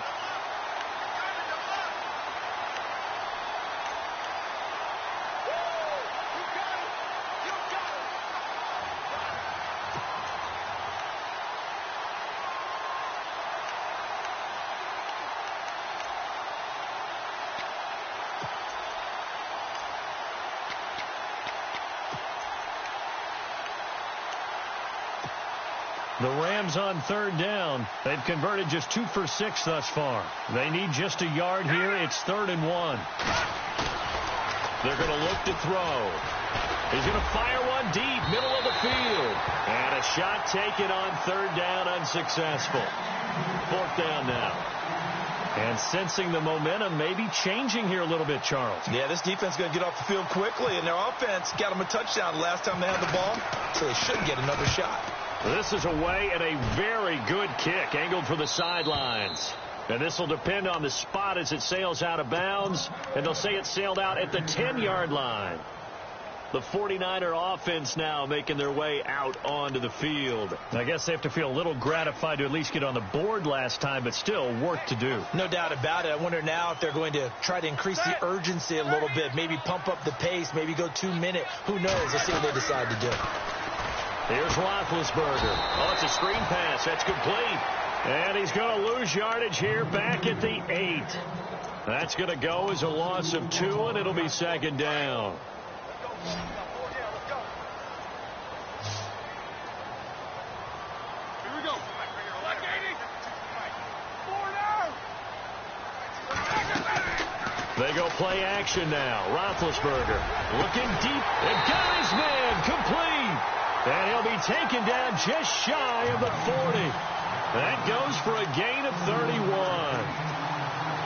The Rams on 3rd down. They've converted just 2 for 6 thus far. They need just a yard here. It's 3rd and 1. They're going to look to throw. He's going to fire one deep, middle of the field. And a shot taken on third down, unsuccessful. Fourth down now. And sensing the momentum maybe changing here a little bit, Charles. Yeah, this defense is going to get off the field quickly, and their offense got them a touchdown last time they had the ball, so they should get another shot. This is away and a very good kick, angled for the sidelines. And this will depend on the spot as it sails out of bounds, and they'll say it sailed out at the 10-yard line. The 49er offense now making their way out onto the field. I guess they have to feel a little gratified to at least get on the board last time, but still work to do. No doubt about it. I wonder now if they're going to try to increase the urgency a little bit, maybe pump up the pace, maybe go 2 minute. Who knows? Let's see what they decide to do. Here's Roethlisberger. Oh, it's a screen pass. That's complete. And he's going to lose yardage here back at the 8. That's going to go as a loss of 2, and it'll be second down. Let's go. Here we go. Like 80. 4 down. They go play action now. Roethlisberger looking deep and got his man complete. And he'll be taken down just shy of the 40. That goes for a gain of 31.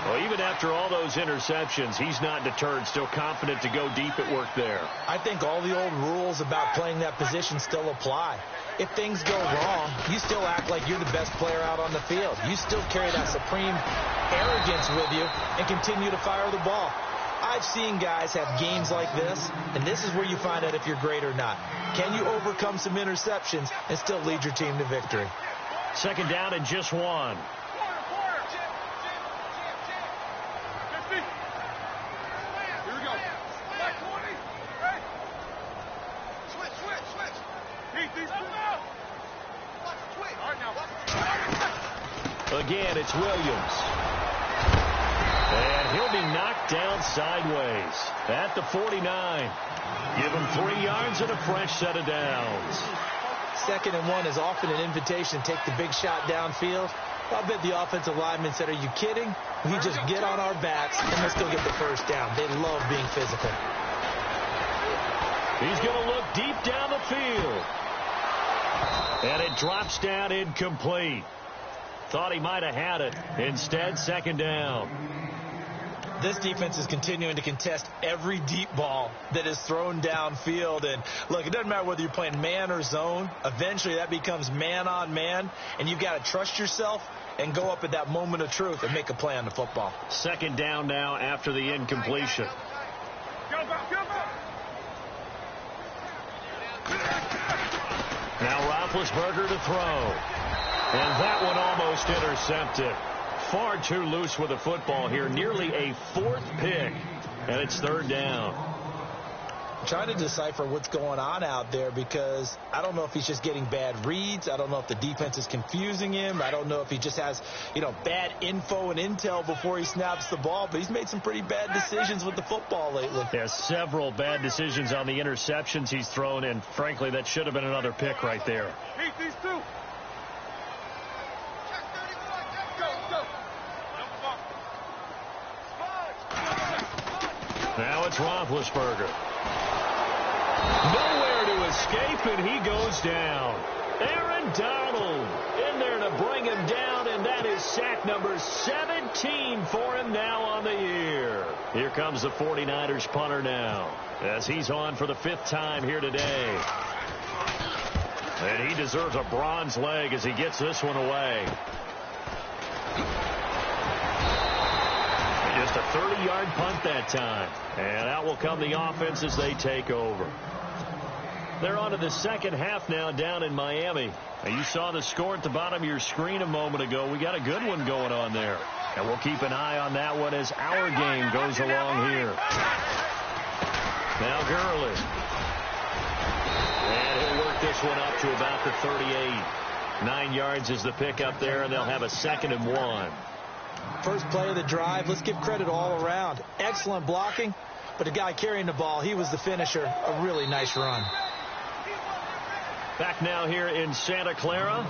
Well, even after all those interceptions, he's not deterred, still confident to go deep at work there. I think all the old rules about playing that position still apply. If things go wrong, you still act like you're the best player out on the field. You still carry that supreme arrogance with you and continue to fire the ball. I've seen guys have games like this, and this is where you find out if you're great or not. Can you overcome some interceptions and still lead your team to victory? Second down and just 1. Again, it's Williams. And he'll be knocked down sideways at the 49. Give him 3 yards and a fresh set of downs. 2nd and 1 is often an invitation to take the big shot downfield. I bet the offensive lineman said, are you kidding? We just get on our backs and let's go get the first down. They love being physical. He's going to look deep down the field. And it drops down incomplete. Thought he might have had it. Instead, second down. This defense is continuing to contest every deep ball that is thrown downfield. And, look, it doesn't matter whether you're playing man or zone. Eventually, that becomes man on man. And you've got to trust yourself and go up at that moment of truth and make a play on the football. Second down now after the incompletion. Now Roethlisberger to throw. And that one almost intercepted. Far too loose with the football here. Nearly a 4th pick. And it's third down. I'm trying to decipher what's going on out there because I don't know if he's just getting bad reads. I don't know if the defense is confusing him. I don't know if he just has, bad info and intel before he snaps the ball. But he's made some pretty bad decisions with the football lately. There's several bad decisions on the interceptions he's thrown. And, frankly, that should have been another pick right there. These 2. Now it's Roethlisberger. Nowhere to escape, and he goes down. Aaron Donald in there to bring him down, and that is sack number 17 for him now on the year. Here comes the 49ers punter now, as he's on for the 5th time here today. And he deserves a bronze leg as he gets this one away. Just a 30-yard punt that time. And out will come the offense as they take over. They're on to the second half now down in Miami. Now, you saw the score at the bottom of your screen a moment ago. We got a good one going on there. And we'll keep an eye on that one as our game goes along here. Now Gurley. And he'll work this one up to about the 38. 9 yards is the pickup there, and they'll have a 2nd and 1. First play of the drive. Let's give credit all around. Excellent blocking, but the guy carrying the ball, he was the finisher. A really nice run. Back now here in Santa Clara.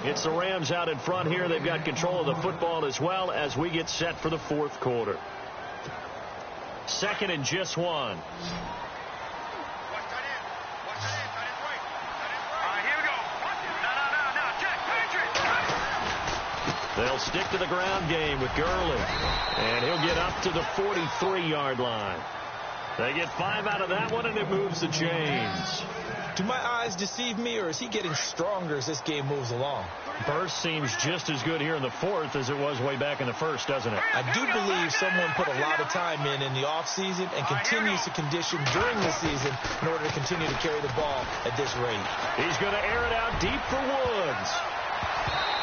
It's the Rams out in front here. They've got control of the football as well as we get set for the 4th quarter. 2nd and just 1. Watch that in. Watch that in. That is right. That is right. All right, here we go. No. Check. Patriot. They'll stick to the ground game with Gurley. And he'll get up to the 43-yard line. They get 5 out of that one, and it moves the chains. Do my eyes deceive me, or is he getting stronger as this game moves along? Burst seems just as good here in the 4th as it was way back in the 1st, doesn't it? I do believe someone put a lot of time in the offseason and continues to condition during the season in order to continue to carry the ball at this rate. He's going to air it out deep for Woods.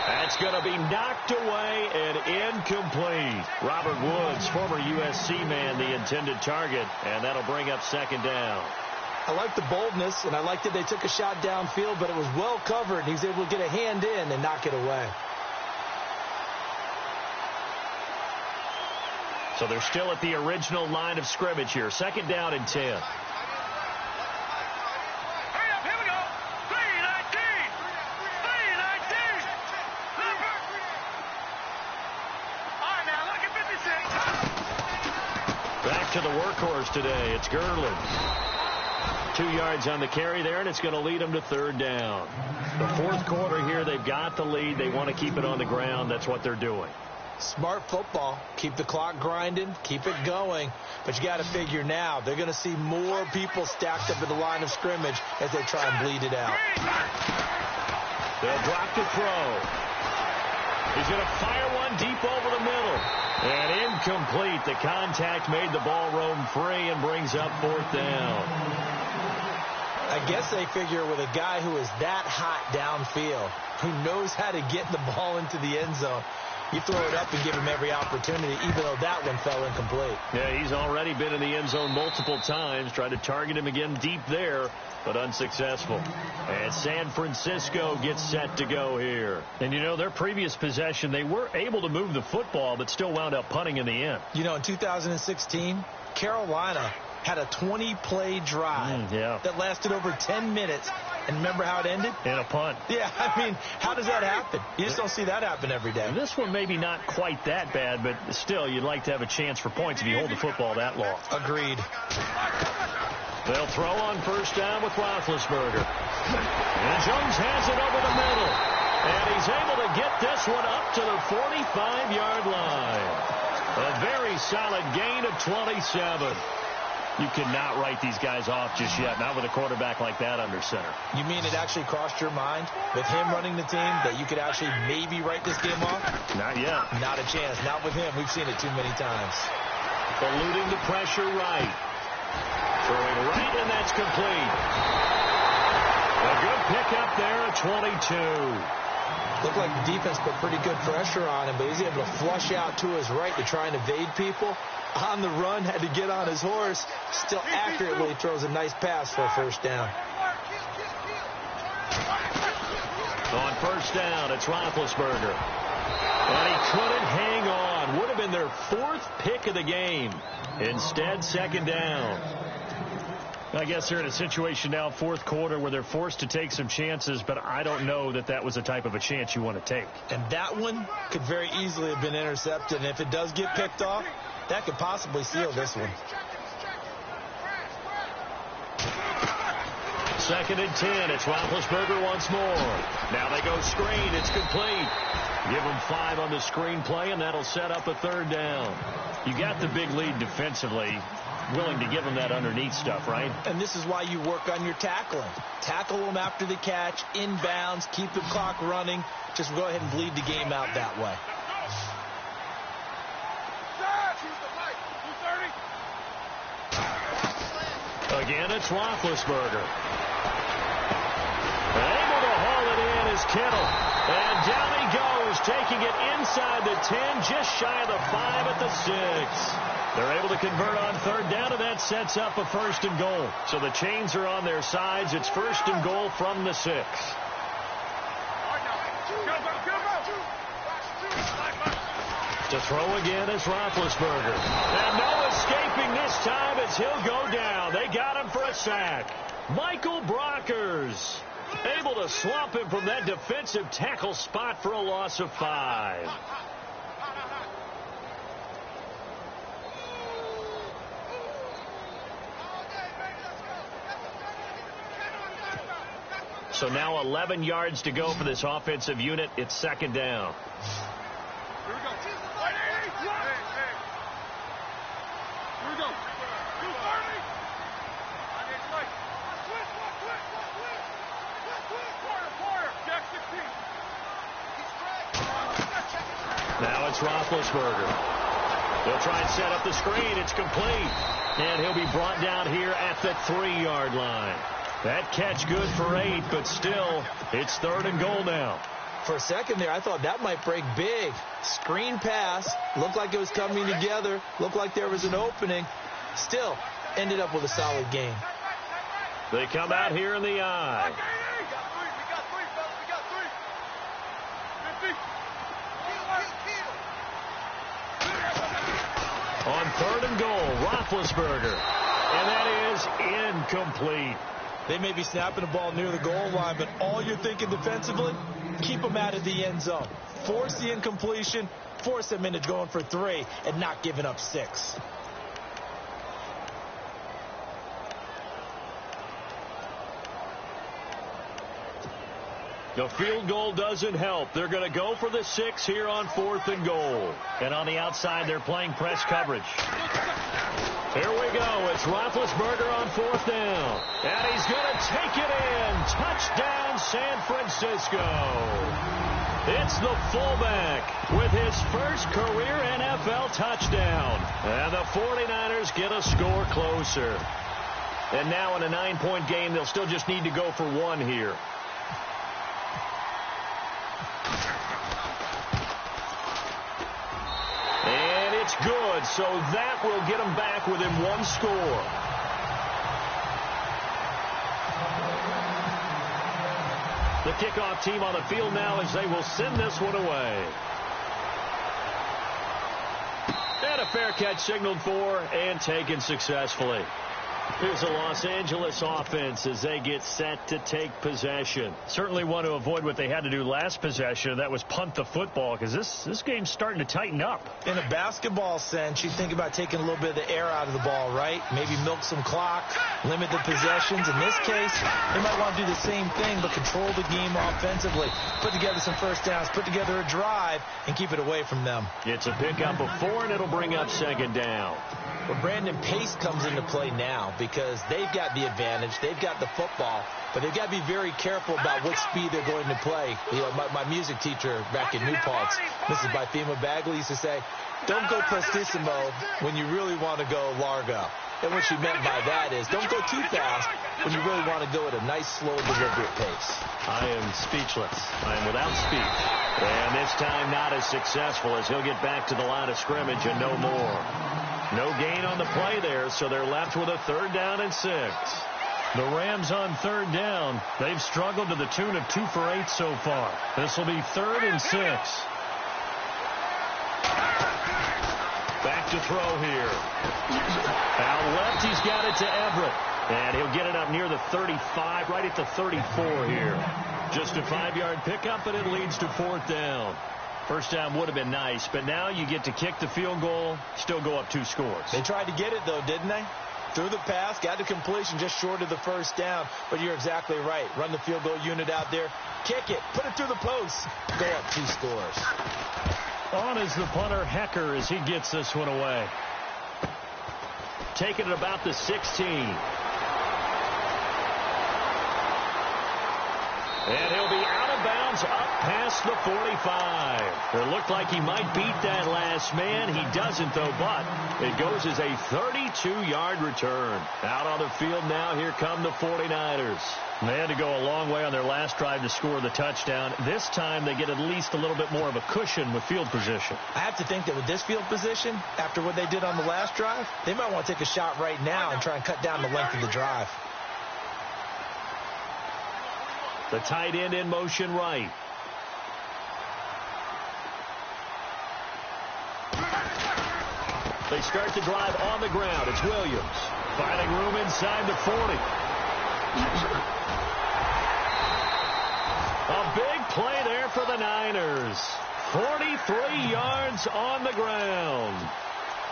That's going to be knocked away and incomplete. Robert Woods, former USC man, the intended target, and that'll bring up 2nd down. I like the boldness, and I like that they took a shot downfield, but it was well covered, and he was able to get a hand in and knock it away. So they're still at the original line of scrimmage here. 2nd down and 10. Hurry up. Here we go. 3-19. 3-19. All right, now, look at 56. Back to the workhorse today. It's Gurley. 2 yards on the carry there, and it's going to lead them to 3rd down. The 4th quarter here, they've got the lead. They want to keep it on the ground. That's what they're doing. Smart football. Keep the clock grinding. Keep it going. But you got to figure now they're going to see more people stacked up at the line of scrimmage as they try and bleed it out. They'll drop to throw. He's going to fire one deep over the middle. And incomplete. The contact made the ball roam free and brings up 4th down. I guess they figure with a guy who is that hot downfield, who knows how to get the ball into the end zone, you throw it up and give him every opportunity, even though that one fell incomplete. Yeah, he's already been in the end zone multiple times. Tried to target him again deep there, but unsuccessful. And San Francisco gets set to go here. And, you know, their previous possession, they were able to move the football, but still wound up punting in the end. You know, in 2016, Carolina had a 20-play drive that lasted over 10 minutes. And remember how it ended? In a punt. Yeah, I mean, how does that happen? You just don't see that happen every day. And this one maybe not quite that bad, but still, you'd like to have a chance for points if you hold the football that long. Agreed. They'll throw on 1st down with Roethlisberger. And Jones has it over the middle. And he's able to get this one up to the 45-yard line. A very solid gain of 27. You cannot write these guys off just yet, not with a quarterback like that under center. You mean it actually crossed your mind with him running the team that you could actually maybe write this game off? Not yet. Not a chance. Not with him. We've seen it too many times. Eluding the pressure right. Throwing right, and that's complete. A good pickup there at 22. Looked like the defense put pretty good pressure on him, but he's able to flush out to his right to try and evade people. On the run, had to get on his horse. Still accurately throws a nice pass for a 1st down. On 1st down, it's Roethlisberger. And he couldn't hang on. Would have been their 4th pick of the game. Instead, 2nd down. I guess they're in a situation now, 4th quarter, where they're forced to take some chances, but I don't know that that was the type of a chance you want to take. And that one could very easily have been intercepted. And if it does get picked off, that could possibly seal this one. 2nd and 10. It's Roethlisberger once more. Now they go screen. It's complete. Give them 5 on the screen play, and that'll set up a 3rd down. You got the big lead defensively. Willing to give them that underneath stuff, right? And this is why you work on your tackling. Tackle them after the catch, inbounds, keep the clock running. Just go ahead and bleed the game out that way. Again, it's Roethlisberger. Able to haul it in is Kittle. And down he goes, taking it inside the 10, just shy of the 5 at the 6. They're able to convert on 3rd down, and that sets up a 1st and goal. So the chains are on their sides. It's 1st and goal from the 6. To throw again is Roethlisberger. And no escaping this time as he'll go down. They got him for a sack. Michael Brockers able to swamp him from that defensive tackle spot for a loss of 5. So now 11 yards to go for this offensive unit. It's second down. Here we go. Here we go. Now it's Roethlisberger. He'll try and set up the screen. It's complete. And he'll be brought down here at the 3-yard line. That catch good for 8, but still, it's 3rd and goal now. For a second there, I thought that might break big. Screen pass. Looked like it was coming together. Looked like there was an opening. Still, ended up with a solid game. They come out here in the eye. We got three, fellas. We got three. 50. On 3rd and goal, Roethlisberger. And that is incomplete. They may be snapping the ball near the goal line, but all you're thinking defensively, keep them out of the end zone. Force the incompletion, force them into going for 3, and not giving up 6. The field goal doesn't help. They're going to go for the 6 here on 4th and goal. And on the outside, they're playing press coverage. Here we go. It's Roethlisberger on 4th down. And he's going to take it in. Touchdown, San Francisco. It's the fullback with his first career NFL touchdown. And the 49ers get a score closer. And now in a 9-point game, they'll still just need to go for 1 here. And it's good, so that will get them back within 1 score. The kickoff team on the field now as they will send this one away. And a fair catch signaled for and taken successfully. Here's the Los Angeles offense as they get set to take possession. Certainly want to avoid what they had to do last possession. That was punt the football, because this game's starting to tighten up. In a basketball sense, you think about taking a little bit of the air out of the ball, right? Maybe milk some clock, limit the possessions. In this case, they might want to do the same thing, but control the game offensively. Put together some first downs, put together a drive, and keep it away from them. It's a pickup of 4, and it'll bring up 2nd down. Well, Brandon, pace comes into play now because they've got the advantage. They've got the football, but they've got to be very careful about what speed they're going to play. You know, my music teacher back in New Paltz, Mrs. Bythema Bagley, used to say, don't go prestissimo when you really want to go largo. And what she meant by that is don't go too fast when you really want to go at a nice, slow, deliberate pace. I am speechless. I am without speech. And this time not as successful as he'll get back to the line of scrimmage and no more. No gain on the play there, so they're left with a 3rd down and 6. The Rams on 3rd down. They've struggled to the tune of 2 for 8 so far. This will be 3rd and 6. Back to throw here. Out left, he's got it to Everett. And he'll get it up near the 35, right at the 34 here. Just a 5-yard pickup, and it leads to 4th down. First down would have been nice, but now you get to kick the field goal, still go up 2 scores. They tried to get it, though, didn't they? Threw the pass, got the completion just short of the first down, but you're exactly right. Run the field goal unit out there, kick it, put it through the post, go up 2 scores. On is the punter, Hecker, as he gets this one away. Taking it about the 16. And he'll be out of bounds up past the 45. It looked like he might beat that last man. He doesn't, though, but it goes as a 32-yard return. Out on the field now, here come the 49ers. They had to go a long way on their last drive to score the touchdown. This time they get at least a little bit more of a cushion with field position. I have to think that with this field position, after what they did on the last drive, they might want to take a shot right now and try and cut down the length of the drive. The tight end in motion right. They start the drive on the ground. It's Williams. Finding room inside the 40. A big play there for the Niners. 43 yards on the ground.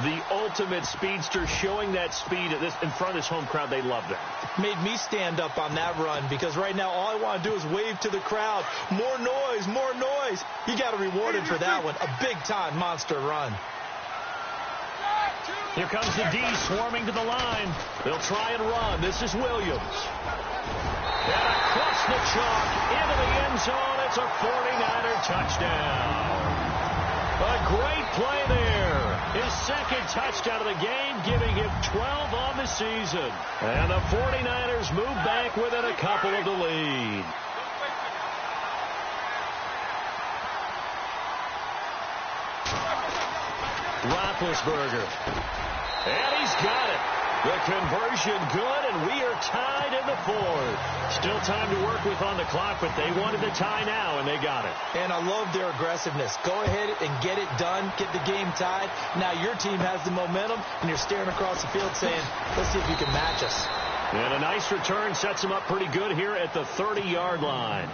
The ultimate speedster, showing that speed in front of this home crowd. They loved it. Made me stand up on that run because right now all I want to do is wave to the crowd. More noise, more noise. You got to reward him for that one. A big-time monster run. Here comes the D swarming to the line. They'll try and run. This is Williams. And across the chalk into the end zone. It's a 49er touchdown. A great play there. His second touchdown of the game, giving him 12 on the season. And the 49ers move back within a couple of the lead. Roethlisberger. And he's got it. The conversion good, and we are tied in the fourth. Still time to work with on the clock, but they wanted the tie now, and they got it. And I love their aggressiveness. Go ahead and get it done, get the game tied. Now your team has the momentum, and you're staring across the field saying, let's see if you can match us. And a nice return sets them up pretty good here at the 30-yard line.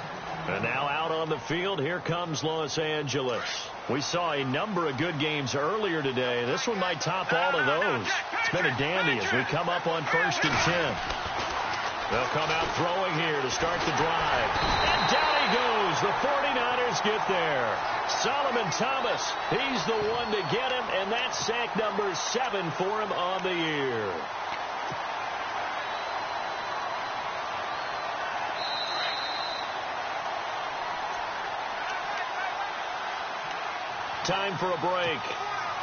And now out on the field, here comes Los Angeles. We saw a number of good games earlier today. This one might top all of those. It's been a dandy as we come up on 1st and 10. They'll come out throwing here to start the drive. And down he goes. The 49ers get there. Solomon Thomas, he's the one to get him, and that's sack number 7 for him on the year. Time for a break.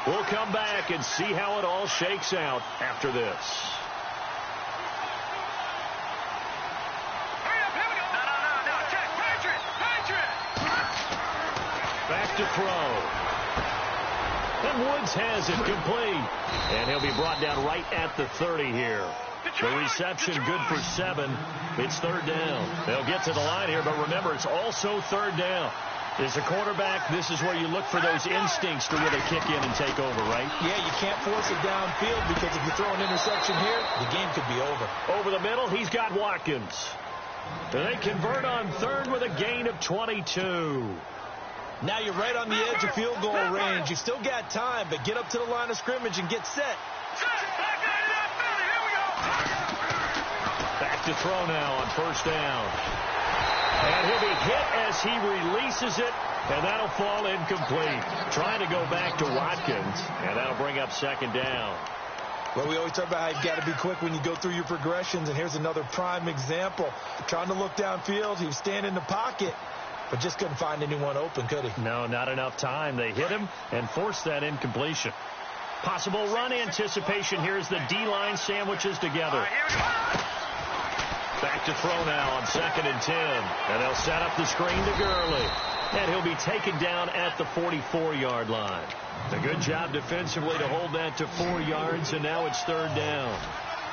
We'll come back and see how it all shakes out after this. Back to throw. And Woods has it complete. And he'll be brought down right at the 30 here. The reception good for 7. It's 3rd down. They'll get to the line here, but remember, it's also 3rd down. As a quarterback, this is where you look for those instincts to really kick in and take over, right? Yeah, you can't force it downfield because if you throw an interception here, the game could be over. Over the middle, he's got Watkins. They convert on 3rd with a gain of 22. Now you're right on the edge of field goal range. You still got time, but get up to the line of scrimmage and get set. Back to throw now on 1st down. And he'll be hit as he releases it, and that'll fall incomplete. Trying to go back to Watkins, and that'll bring up 2nd down. Well, we always talk about how you've got to be quick when you go through your progressions, and here's another prime example. Trying to look downfield, he was standing in the pocket, but just couldn't find anyone open, could he? No, not enough time. They hit him and forced that incompletion. Possible run anticipation here as the D-line sandwiches together. Back to throw now on 2nd and 10. And they'll set up the screen to Gurley. And he'll be taken down at the 44-yard line. A good job defensively to hold that to 4 yards, and now it's 3rd down.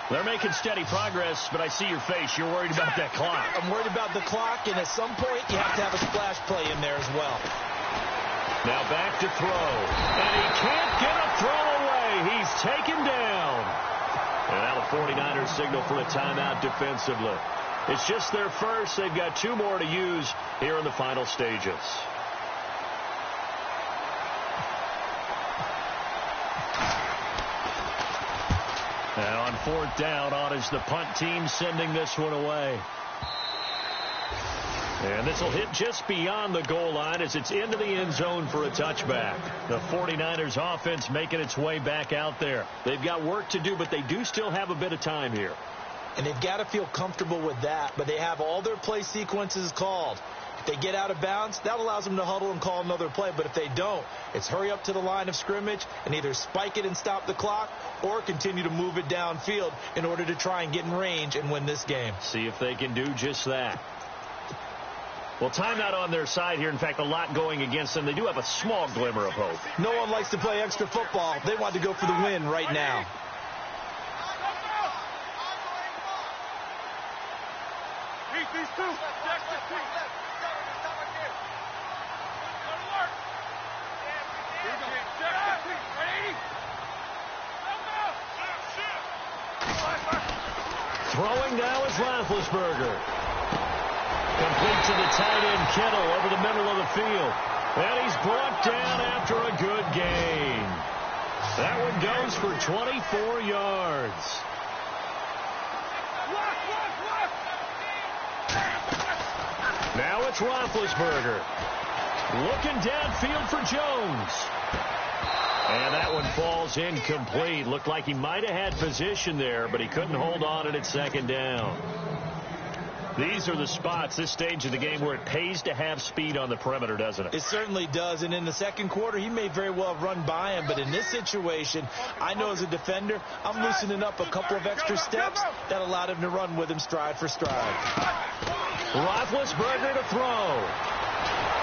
They're making steady progress, but I see your face. You're worried about that clock. I'm worried about the clock, and at some point you have to have a splash play in there as well. Now back to throw. And he can't get a throw away. He's taken down. And now the 49ers signal for a timeout defensively. It's just their first. They've got 2 more to use here in the final stages. Now on 4th down, on is the punt team sending this one away. And this will hit just beyond the goal line as it's into the end zone for a touchback. The 49ers offense making its way back out there. They've got work to do, but they do still have a bit of time here. And they've got to feel comfortable with that, but they have all their play sequences called. If they get out of bounds, that allows them to huddle and call another play. But if they don't, it's hurry up to the line of scrimmage and either spike it and stop the clock or continue to move it downfield in order to try and get in range and win this game. See if they can do just that. Well, timeout on their side here. In fact, a lot going against them. They do have a small glimmer of hope. No one likes to play extra football. They want to go for the win right now. These two. Throwing now is Roethlisberger. Complete to the tight end Kittle over the middle of the field. And he's brought down after a good gain. That one goes for 24 yards. Now it's Roethlisberger. Looking downfield for Jones. And that one falls incomplete. Looked like he might have had position there, but he couldn't hold on at second down. These are the spots, this stage of the game, where it pays to have speed on the perimeter, doesn't it? It certainly does. And in the second quarter, he may very well have run by him. But in this situation, I know as a defender, I'm loosening up a couple of extra steps that allowed him to run with him stride for stride. Roethlisberger to throw.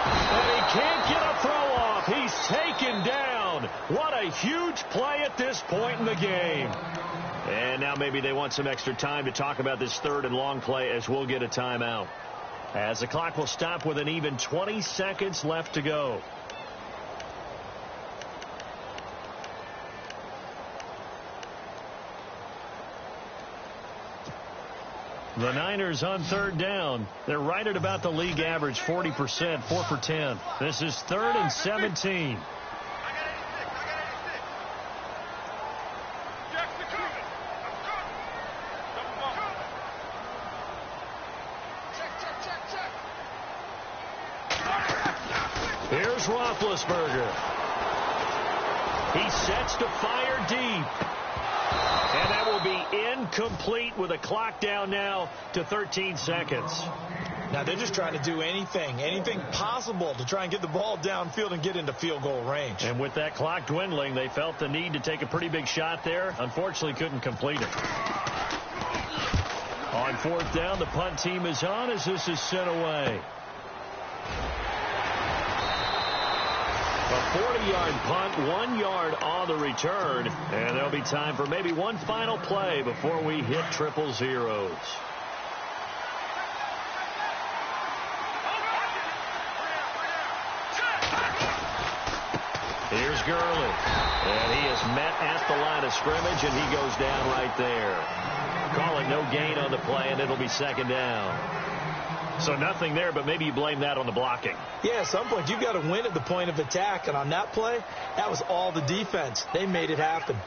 And he can't get a throw off. He's taken down. What a huge play at this point in the game. And now maybe they want some extra time to talk about this third and long play as we'll get a timeout. As the clock will stop with an even 20 seconds left to go. The Niners on third down. They're right at about the league average, 40%, 4 for 10. This is 3rd and 17. Here's Roethlisberger. He sets to fire deep. And that will be incomplete with a clock down now to 13 seconds. Now they're just trying to do anything possible to try and get the ball downfield and get into field goal range. And with that clock dwindling, they felt the need to take a pretty big shot there. Unfortunately, couldn't complete it. On fourth down, the punt team is on as this is sent away. A 40-yard punt, 1 yard on the return, and there'll be time for maybe one final play before we hit triple zeros. Here's Gurley, and he is met at the line of scrimmage, and he goes down right there. Call it no gain on the play, and it'll be second down. So nothing there, but maybe you blame that on the blocking. Yeah, at some point you've got to win at the point of attack. And on that play, that was all the defense. They made it happen.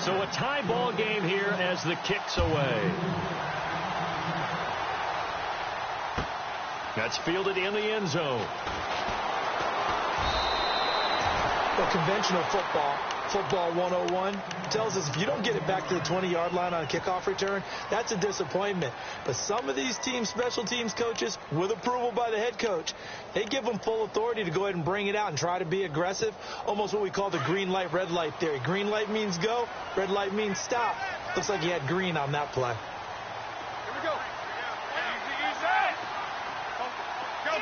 So a tie ball game here as the kick's away. That's fielded in the end zone. Well, conventional football 101, tells us if you don't get it back to the 20-yard line on a kickoff return, that's a disappointment. But some of these teams, special teams coaches, with approval by the head coach, they give them full authority to go ahead and bring it out and try to be aggressive, almost what we call the green light, red light theory. Green light means go, red light means stop. Looks like he had green on that play. Here we go. Easy. Go.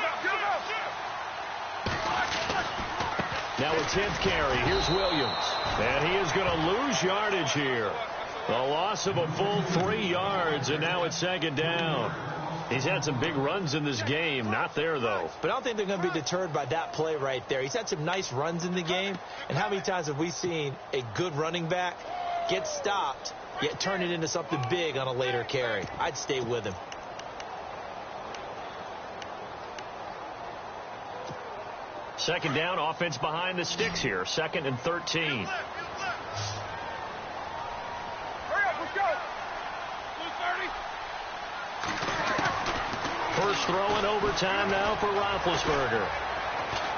Now a 10th carry. Here's Williams. And he is going to lose yardage here. A loss of a full 3 yards, and now it's second down. He's had some big runs in this game. Not there, though. But I don't think they're going to be deterred by that play right there. He's had some nice runs in the game. And how many times have we seen a good running back get stopped, yet turn it into something big on a later carry? I'd stay with him. Second down, offense behind the sticks here. 2nd and 13. Hurry up, let's go. 2:30. First throw in overtime now for Roethlisberger.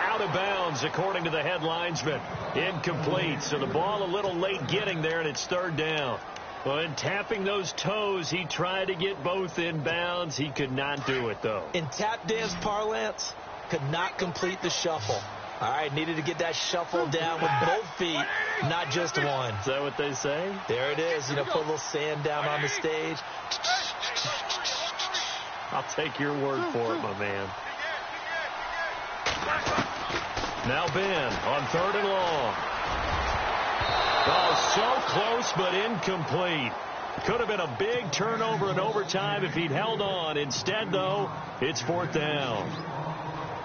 Out of bounds, according to the head linesman. Incomplete, so the ball a little late getting there, and it's 3rd down. Well, in tapping those toes, he tried to get both in bounds. He could not do it, though. In tap dance parlance, could not complete the shuffle. All right, needed to get that shuffle down with both feet, not just one. Is that what they say? There it is. You know, put a little sand down on the stage. I'll take your word for it, my man. Now Ben on 3rd and long. Oh, so close but incomplete. Could have been a big turnover in overtime if he'd held on. Instead, though, it's 4th down.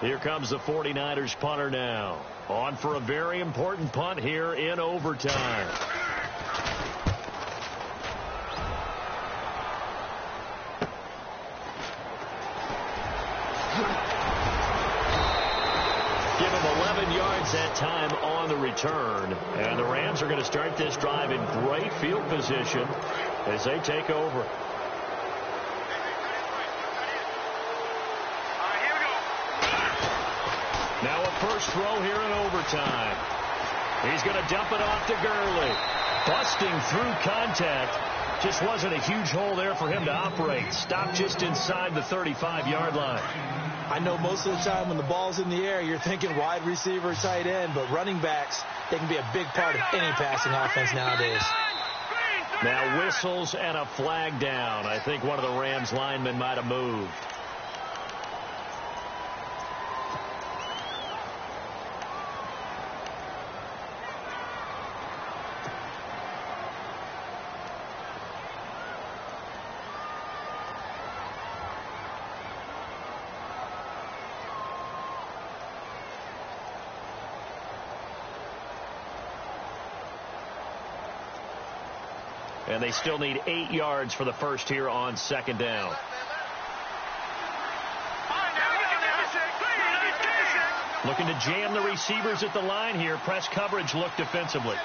Here comes the 49ers punter now. On for a very important punt here in overtime. that time on the return. And the Rams are going to start this drive in great field position as they take over. Now a first throw here in overtime. He's going to dump it off to Gurley. Busting through contact. Just wasn't a huge hole there for him to operate. Stopped just inside the 35-yard line. I know most of the time when the ball's in the air, you're thinking wide receiver, tight end, but running backs, they can be a big part of any passing offense nowadays. Now whistles and a flag down. I think one of the Rams linemen might have moved. And they still need 8 yards for the first here on second down. Looking to jam the receivers at the line here. Press coverage look defensively.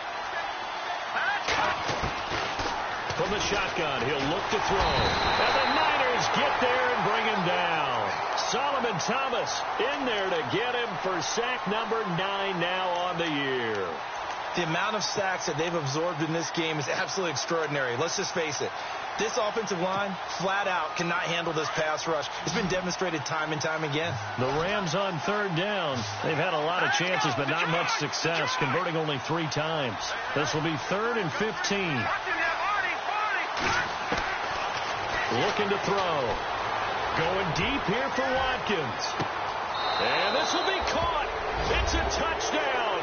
From the shotgun, he'll look to throw. And the Niners get there and bring him down. Solomon Thomas in there to get him for sack number 9 now on the year. The amount of sacks that they've absorbed in this game is absolutely extraordinary. Let's just face it. This offensive line, flat out, cannot handle this pass rush. It's been demonstrated time and time again. The Rams on third down. They've had a lot of chances, but not much success, converting only 3 times. This will be 3rd and 15. Looking to throw. Going deep here for Watkins. And this will be caught. It's a touchdown.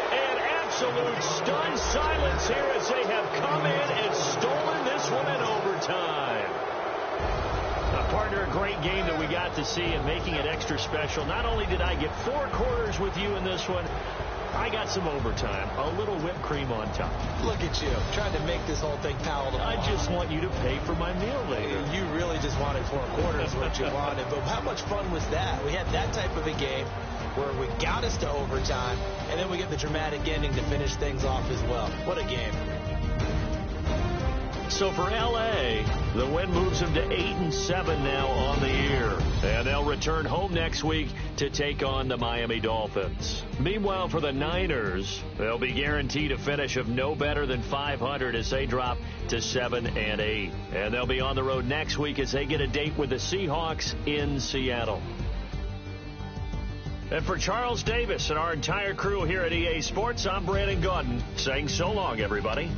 And absolute stunned silence here as they have come in and stolen this one in overtime. Partner, a great game that we got to see and making it extra special. Not only did I get 4 quarters with you in this one, I got some overtime. A little whipped cream on top. Look at you, trying to make this whole thing palatable. I just want you to pay for my meal later. You really just wanted 4 quarters what you wanted. But how much fun was that? We had that type of a game where we got us to overtime, and then we get the dramatic ending to finish things off as well. What a game. So for L.A., the win moves them to 8-7 now on the year. And they'll return home next week to take on the Miami Dolphins. Meanwhile, for the Niners, they'll be guaranteed a finish of no better than 500 as they drop to 7-8. And they'll be on the road next week as they get a date with the Seahawks in Seattle. And for Charles Davis and our entire crew here at EA Sports, I'm Brandon Gaudin saying so long, everybody.